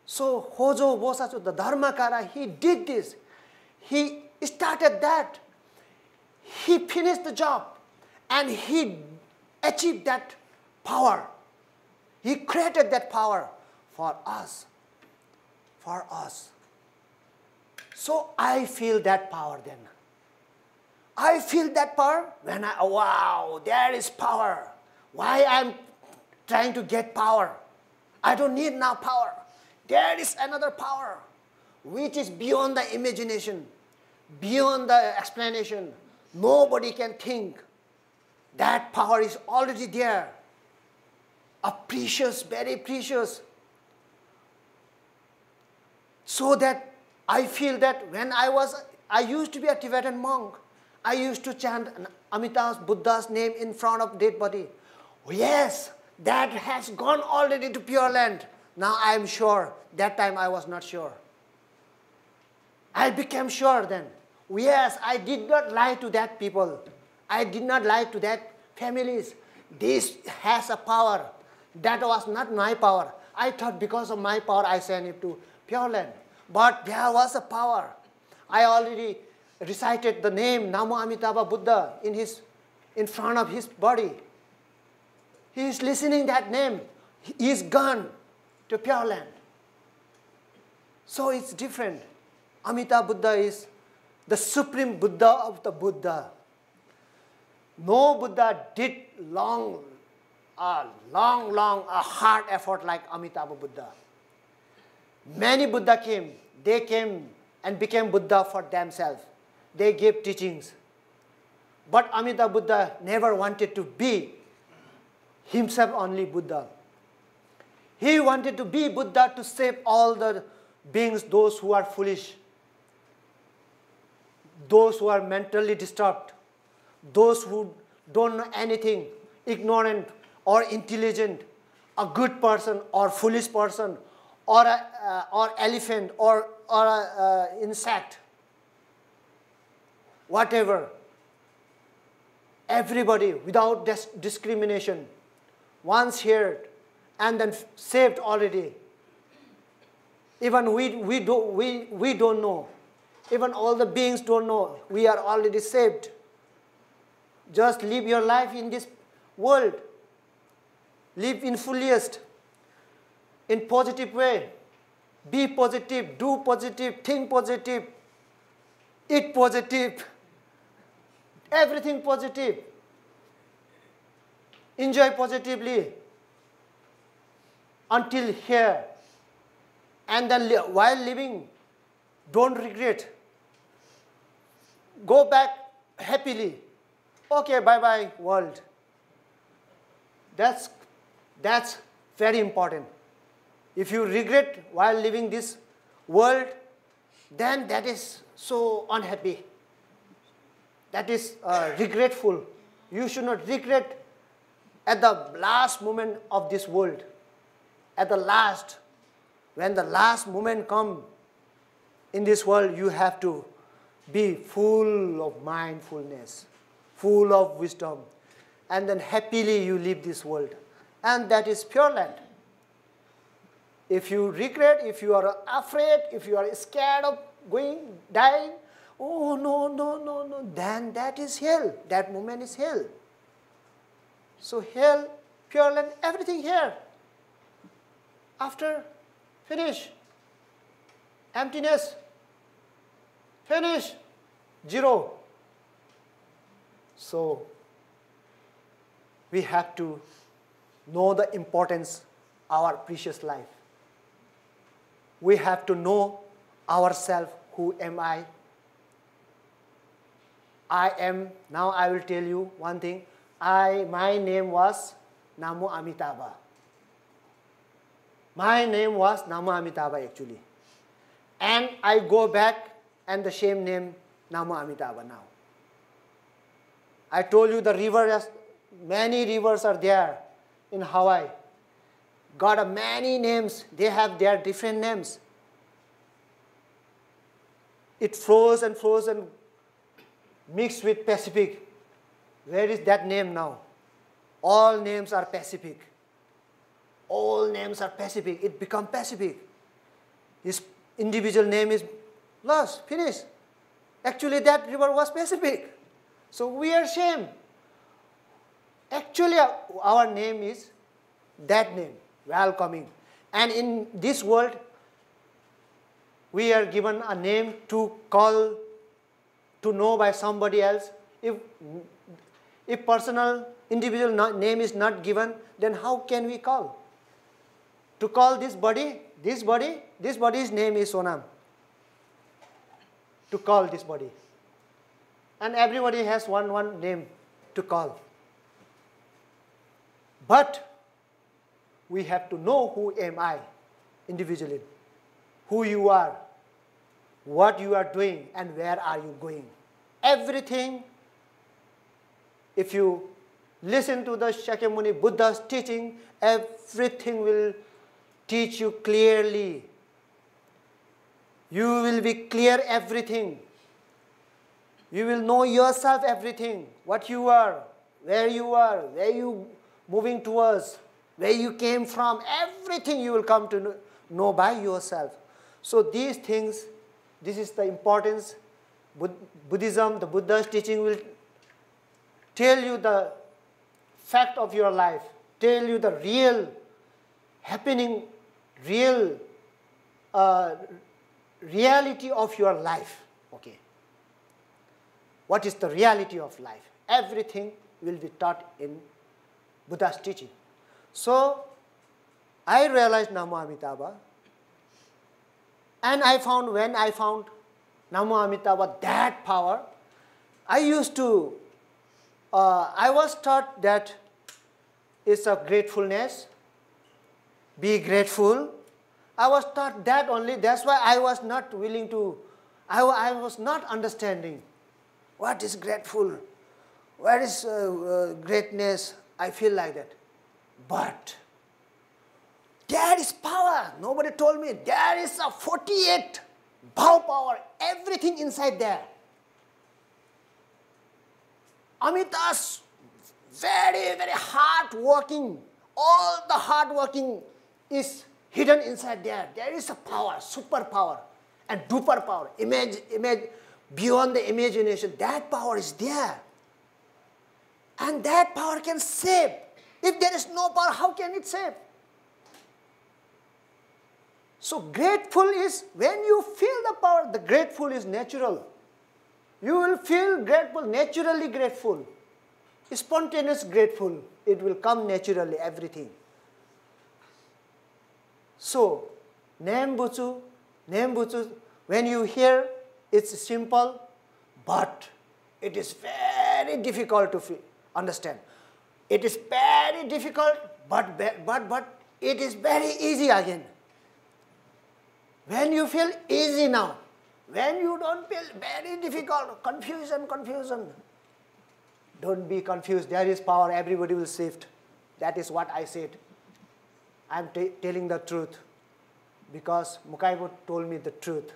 Speaker 2: So Hojo Bosatsu, the Dharmakara, he did this. He started that. He finished the job and he achieved that power. He created that power for us. For us. So I feel that power then. I feel that power when wow, there is power. Why I'm trying to get power? I don't need now power. There is another power which is beyond the imagination, beyond the explanation. Nobody can think. That power is already there. A precious, very precious. So that I feel that when I used to be a Tibetan monk, I used to chant Amitabha Buddha's name in front of dead body. Oh, yes, that has gone already to Pure Land. Now I am sure. That time I was not sure. I became sure then. Yes, I did not lie to that people. I did not lie to that families. This has a power. That was not my power. I thought because of my power I sent it to Pure Land. But there was a power. I already recited the name Namo Amitabha Buddha in front of his body. He is listening that name. He is gone to Pure Land. So it's different. Amitabha Buddha is the supreme Buddha of the Buddha. No Buddha did a hard effort like Amitabha Buddha. Many Buddha came. They came and became Buddha for themselves. They gave teachings. But Amitabha Buddha never wanted to be himself only Buddha. He wanted to be Buddha to save all the beings, those who are foolish, those who are mentally disturbed, those who don't know anything, ignorant or intelligent, a good person or foolish person, or elephant or insect, whatever. Everybody without discrimination, once heard and then saved already. Even we don't know. Even all the beings don't know. We are already saved. Just live your life in this world. Live in fullest, in positive way. Be positive, do positive, think positive, eat positive, everything positive. Enjoy positively until here. And then while living, don't regret. Go back happily. Okay, bye-bye, world. That's very important. If you regret while living this world, then that is so unhappy. That is regretful. You should not regret at the last moment of this world. At the last, when the last moment comes in this world, you have to be full of mindfulness, full of wisdom, and then happily you live this world. And that is Pure Land. If you regret, if you are afraid, if you are scared of dying, oh no, then that is hell. That moment is hell. So hell, Pure Land, everything here. After, finish. Emptiness, finish. Zero. So we have to know the importance of our precious life. We have to know ourselves. Who am I? I am, now I will tell you one thing. My name was Namo Amitabha. My name was Namo Amitabha actually. And I go back and the same name Namo Amitabha now. I told you the rivers, many rivers are there in Hawaii. Got many names. They have their different names. It flows and mixed with Pacific. Where is that name now? All names are Pacific. All names are Pacific. It becomes Pacific. His individual name is lost, finished. Actually, that river was Pacific. So we are ashamed. Actually, our name is that name, welcoming. And in this world, we are given a name to call, to know by somebody else. If personal, individual name is not given, then how can we call? To call this body's name is Sonam. To call this body. And everybody has one name to call. But we have to know who am I individually, who you are, what you are doing, and where are you going. Everything, if you listen to the Shakyamuni Buddha's teaching, everything will teach you clearly. You will be clear everything. You will know yourself everything, what you are, where you moving towards, where you came from, everything you will come to know by yourself. So these things, this is the importance. Buddhism, the Buddha's teaching will tell you the fact of your life, tell you the real happening, real reality of your life. Okay. What is the reality of life? Everything will be taught in Buddha's teaching. So I realized Namo Amitabha, and when I found Namo Amitabha, that power, I was taught that it's a gratefulness, be grateful. I was taught that only. That's why I was not willing to, I was not understanding what is grateful, what is greatness. I feel like that. But there is power. Nobody told me. There is a 48 bhav power, everything inside there. Amita's very, very hard working. All the hard working is hidden inside there. There is a power, super power, and duper power. Image beyond the imagination. That power is there. And that power can save. If there is no power, how can it save? So grateful is, when you feel the power, the grateful is natural. You will feel grateful, naturally grateful. Spontaneous grateful. It will come naturally, everything. So, Nembutsu, when you hear, it's simple, but it is very difficult to understand. It is very difficult, but it is very easy again. When you feel easy now, when you don't feel very difficult, confusion, don't be confused. There is power, everybody will shift. That is what I said. I am telling the truth because Mukaibo told me the truth.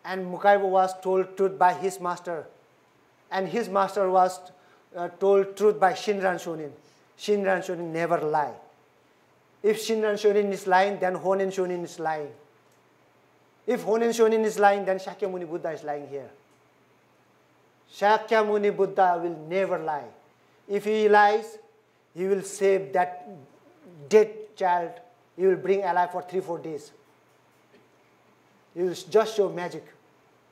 Speaker 2: And Mukaibo was told truth by his master. And his master was told truth by Shinran Shonin. Shinran Shonin never lie. If Shinran Shonin is lying, then Honen Shonin is lying. If Honen Shonin is lying, then Shakyamuni Buddha is lying here. Shakyamuni Buddha will never lie. If he lies, he will save that dead child. He will bring alive for 3-4 days. He will just show magic.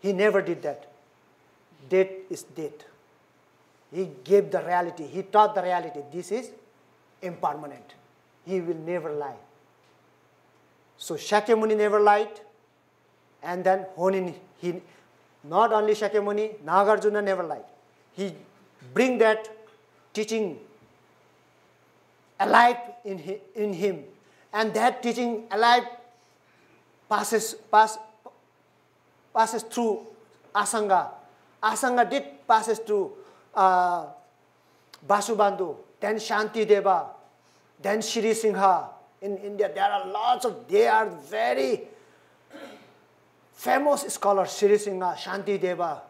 Speaker 2: He never did that. Death is death. He gave the reality. He taught the reality. This is impermanent. He will never lie. So Shakyamuni never lied. And then Honin, not only Shakyamuni, Nagarjuna never lied. He bring that teaching alive in him. And that teaching alive passes through Asanga. Asanga passes through Vasubandhu, then Shanti Deva, then Shri Singha. In India, there are they are very famous scholars, Shri Singha, Shanti Deva.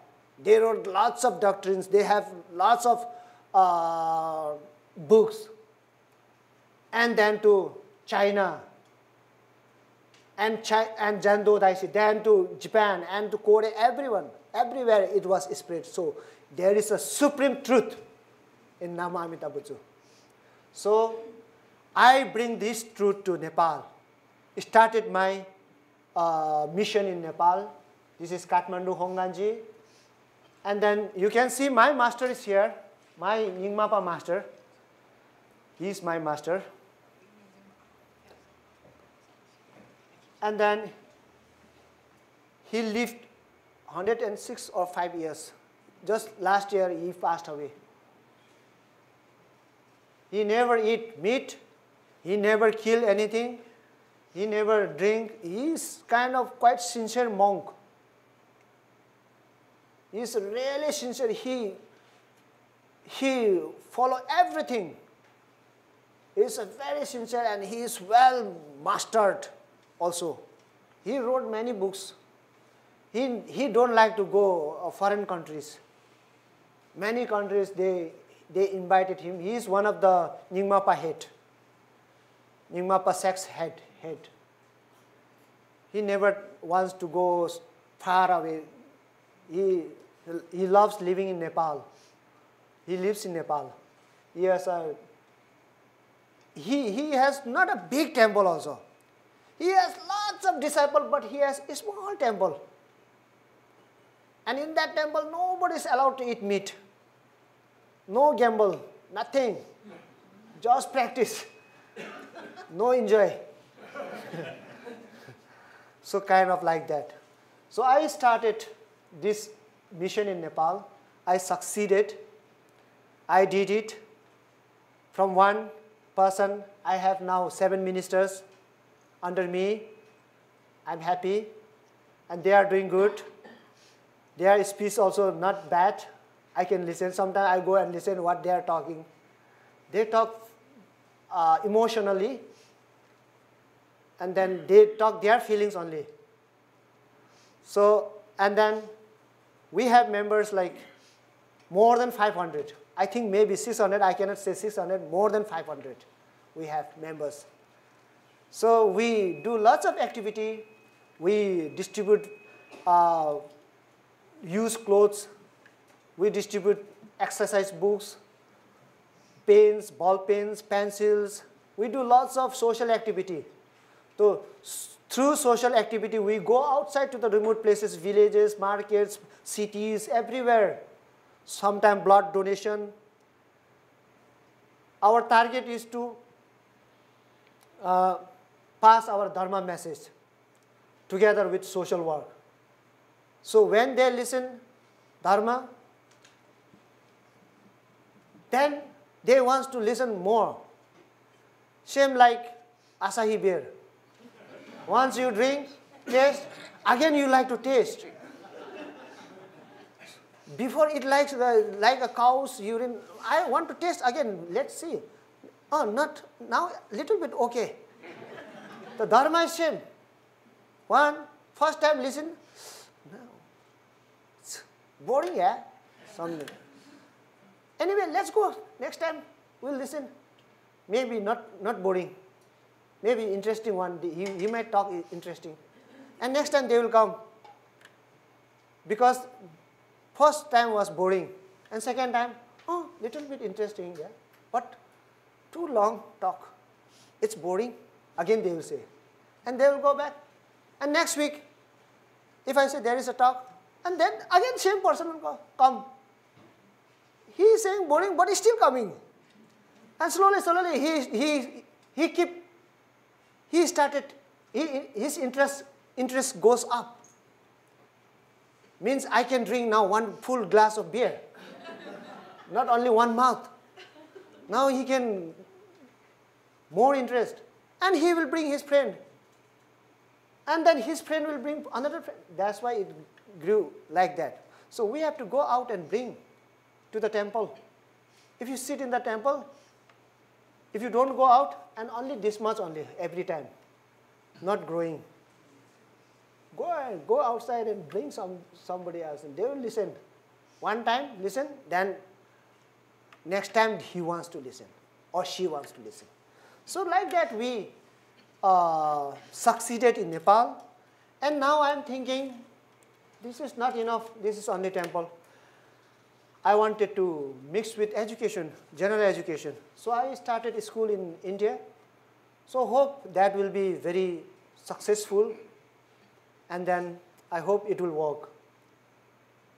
Speaker 2: They wrote lots of doctrines. They have lots of books. And then to China, and Jando Daisy, then to Japan, and to Korea, everywhere it was spread. So there is a supreme truth in Namo Amita Butsu. So I bring this truth to Nepal. Started my mission in Nepal. This is Kathmandu Honganji. And then you can see my master is here, my Nyingmapa master. He is my master. And then he lived 106 or 5 years. Just last year he passed away. He never eat meat. He never kill anything. He never drink. He is kind of quite sincere monk. He is really sincere. He follow everything. He is very sincere and he is well mastered also. He wrote many books. He don't like to go foreign countries. Many countries they invited him. He is one of the Nyingmapa head. Nyingmapa sect's head. He never wants to go far away. He loves living in Nepal. He lives in Nepal. He has not a big temple also. He has lots lots of disciples, but he has a small temple. And in that temple, nobody is allowed to eat meat. No gamble, nothing. Just practice. No enjoy. So kind of like that. So I started this mission in Nepal. I succeeded. I did it. From one person, I have now 7 ministers under me. I'm happy. And they are doing good. Their speech also not bad. I can listen. Sometimes I go and listen what they are talking. They talk emotionally. And then they talk their feelings only. So, and then we have members like more than 500. I think maybe 600. I cannot say 600. More than 500 we have members. So we do lots of activity. We distribute used clothes. We distribute exercise books, pens, ball pens, pencils. We do lots of social activity. So through social activity, we go outside to the remote places, villages, markets, cities, everywhere. Sometimes blood donation. Our target is to pass our Dharma message together with social work. So when they listen Dharma, then they want to listen more. Same like Asahi beer. Once you drink, taste, again you like to taste. Before it like a cow's urine, I want to taste again. Let's see. Oh, not now. Little bit okay. The Dharma is same. First time listen. No, it's boring, yeah. Something. Anyway, let's go. Next time we'll listen. Maybe not boring. Maybe interesting one. He might talk interesting. And next time they will come. Because first time was boring. And second time, oh, little bit interesting, yeah. But too long talk. It's boring. Again they will say. And they will go back. And next week, if I say there is a talk, and then again same person will come. He is saying boring, but he's still coming. And slowly, his interest goes up. Means I can drink now 1 full glass of beer. Not only 1 mouth. Now he can more interest. And he will bring his friend. And then his friend will bring another friend. That's why it grew like that. So we have to go out and bring to the temple. If you sit in the temple, if you don't go out, and only this much only every time, not growing. Go outside and bring somebody else, and they will listen. One time, listen, then next time he wants to listen, or she wants to listen. So like that we succeeded in Nepal, and now I am thinking, this is not enough, this is only temple. I wanted to mix with education, general education. So I started a school in India. So hope that will be very successful, and then I hope it will work.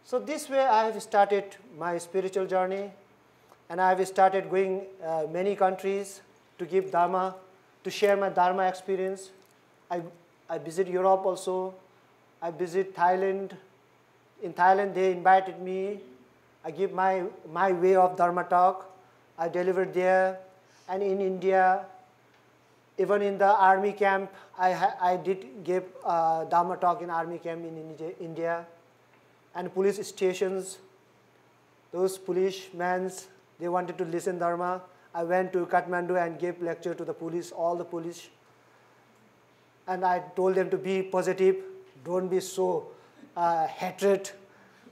Speaker 2: So this way I have started my spiritual journey, and I have started going many countries to give Dharma, to share my Dharma experience. I visit Europe also. I visit Thailand. In Thailand they invited me. I give my way of Dharma talk. I delivered there. And in India, even in the army camp, I did give Dharma talk in army camp in India. And police stations, those policemen, they wanted to listen Dharma. I went to Kathmandu and gave lecture to the police, all the police. And I told them to be positive, don't be so hatred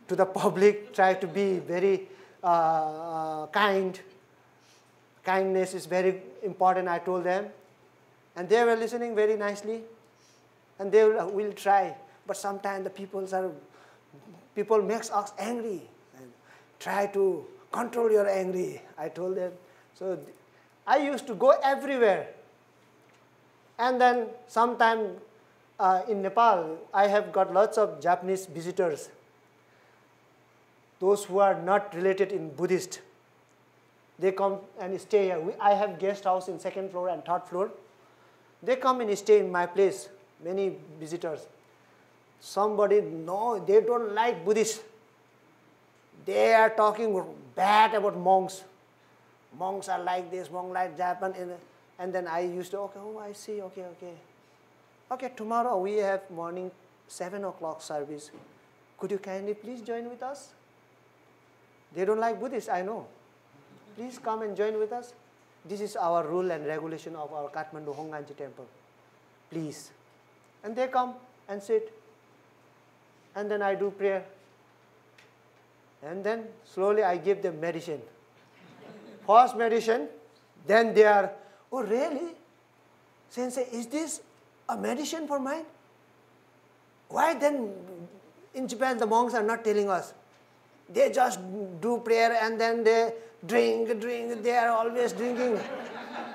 Speaker 2: to the public, try to be very kind. Kindness is very important, I told them. And they were listening very nicely. And they will try. But sometimes the people makes us angry. And try to control your anger, I told them. So I used to go everywhere. And then sometimes in Nepal, I have got lots of Japanese visitors, those who are not related in Buddhist. They come and stay here. I have guest house in second floor and third floor. They come and stay in my place, many visitors. Somebody, no, they don't like Buddhists. They are talking bad about monks. Monks are like this, monks like Japan. And then I used to, okay, oh, I see, okay. Okay, tomorrow we have morning 7 o'clock service. Could you kindly please join with us? They don't like Buddhists, I know. Please come and join with us. This is our rule and regulation of our Kathmandu Hongwanji temple. Please. And they come and sit. And then I do prayer. And then slowly I give them medicine. First medicine, then they are, oh really? Sensei, is this a medicine for mine? Why then in Japan the monks are not telling us? They just do prayer and then they drink, they are always drinking.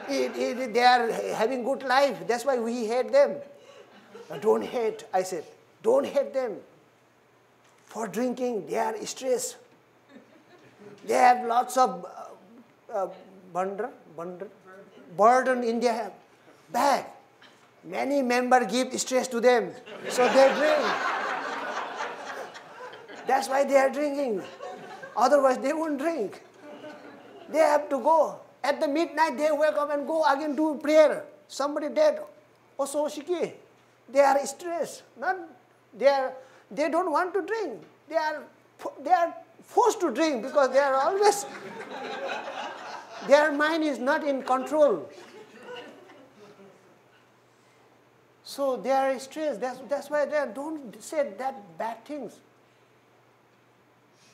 Speaker 2: They are having good life. That's why we hate them. Don't hate, I said. Don't hate them. For drinking, they are stressed. They have lots of burden India have. Bag. Many members give stress to them, so they drink. That's why they are drinking. Otherwise, they won't drink. They have to go. At the midnight, they wake up and go again do prayer. Somebody dead. Also, Shiki. They are stressed. They don't want to drink. They are forced to drink because they are always, their mind is not in control. So they are stressed. That's why they don't say that bad things.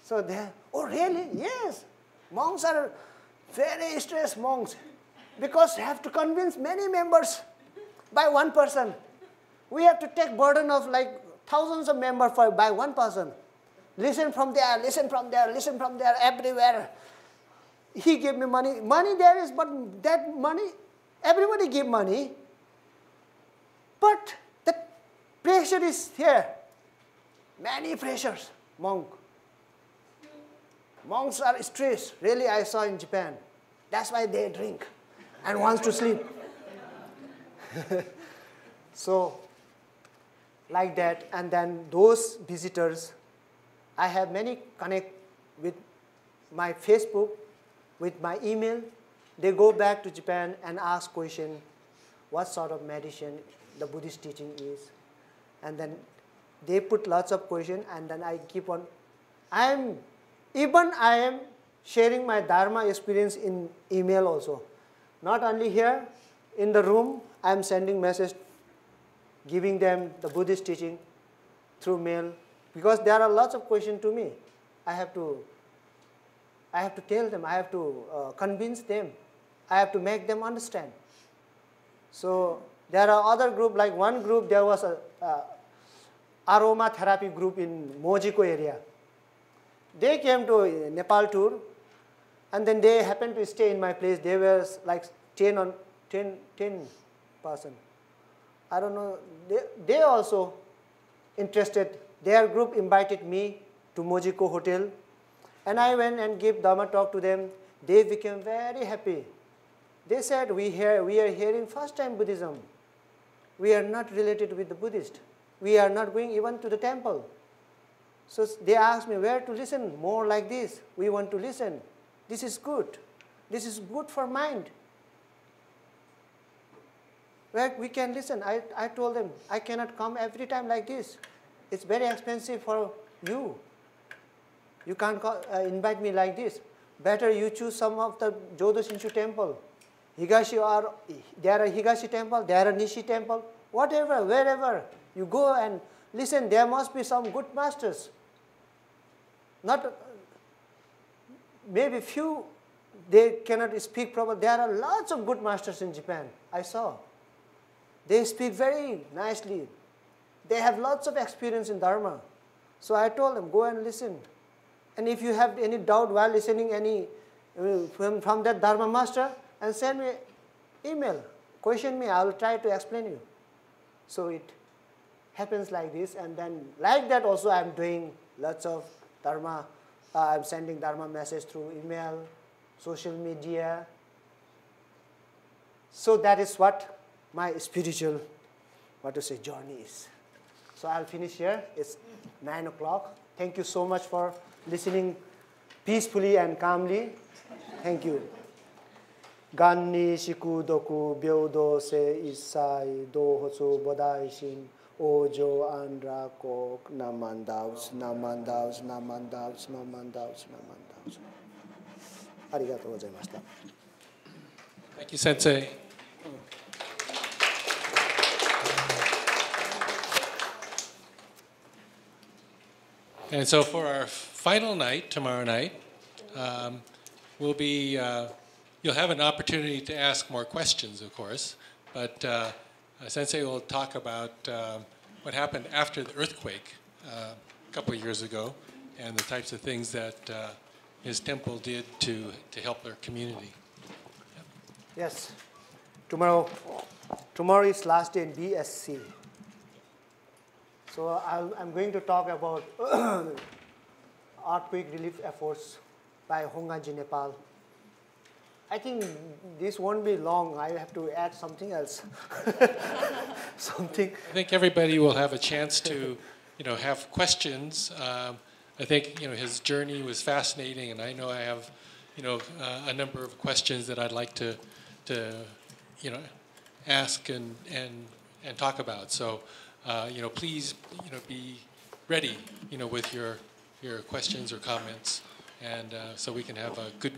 Speaker 2: So they are, oh really? Yes. Monks are very stressed monks because they have to convince many members by one person. We have to take burden of like thousands of members by one person. Listen from there, listen from there, listen from there, everywhere. He gave me money. Money there is, but that money, everybody give money. But the pressure is here. Many pressures, monk. Monks are stressed. Really, I saw in Japan. That's why they drink and wants to sleep. So, like that. And then those visitors, I have many connect with my Facebook, with my email. They go back to Japan and ask question, what sort of meditation the Buddhist teaching is. And then they put lots of questions, and then I keep on. I am sharing my Dharma experience in email also. Not only here, in the room, I am sending message, giving them the Buddhist teaching through mail, because there are lots of questions to me. I have to tell them, I have to convince them, I have to make them understand. So there are other groups, like one group, there was a aroma therapy group in Mojiko area. They came to Nepal tour, and then they happened to stay in my place. They were like 10 person. I don't know, they also interested. Their group invited me to Mojiko Hotel, and I went and gave Dharma talk to them. They became very happy. They said, we are hearing first time Buddhism. We are not related with the Buddhist. We are not going even to the temple. So they asked me where to listen more like this. We want to listen. This is good. This is good for mind. Where we can listen. I told them, I cannot come every time like this. It's very expensive for you. You can't invite me like this. Better you choose some of the Jodo Shinshu temple. Higashi, or there are Higashi temple, there are Nishi temple, whatever, wherever you go and listen, there must be some good masters. Not maybe few, they cannot speak properly. There are lots of good masters in Japan, I saw. They speak very nicely. They have lots of experience in Dharma. So I told them, go and listen. And if you have any doubt while listening from that Dharma master, and send me email, question me, I will try to explain you. So happens like this, and then like that also I'm doing lots of Dharma. I'm sending Dharma message through email, social media. So that is what my spiritual, journey is. So I'll finish here. It's 9 o'clock. Thank you so much for listening peacefully and calmly. Thank you. Ganni shikudoku byodo se isai dohosu bodaishin ojo andra kok namandaus namandaus namandaus namandaus namandaus. Arigatou gozaimashita.
Speaker 1: Thank you, Sensei. And so for our final night, tomorrow night, you'll have an opportunity to ask more questions, of course, but Sensei will talk about what happened after the earthquake a couple of years ago and the types of things that his temple did to help their community.
Speaker 2: Yes. Tomorrow is last day in BSc. So I'm going to talk about earthquake relief efforts by Honganji, Nepal. I think this won't be long. I have to add something else. Something.
Speaker 1: I think everybody will have a chance to, have questions. I think, his journey was fascinating, and I know I have, a number of questions that I'd like to ask and talk about. So, please, be ready, with your questions or comments, and so we can have a good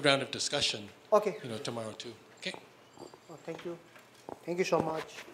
Speaker 1: round of discussion.
Speaker 2: Okay.
Speaker 1: Tomorrow too. Okay.
Speaker 2: Oh, thank you. Thank you so much.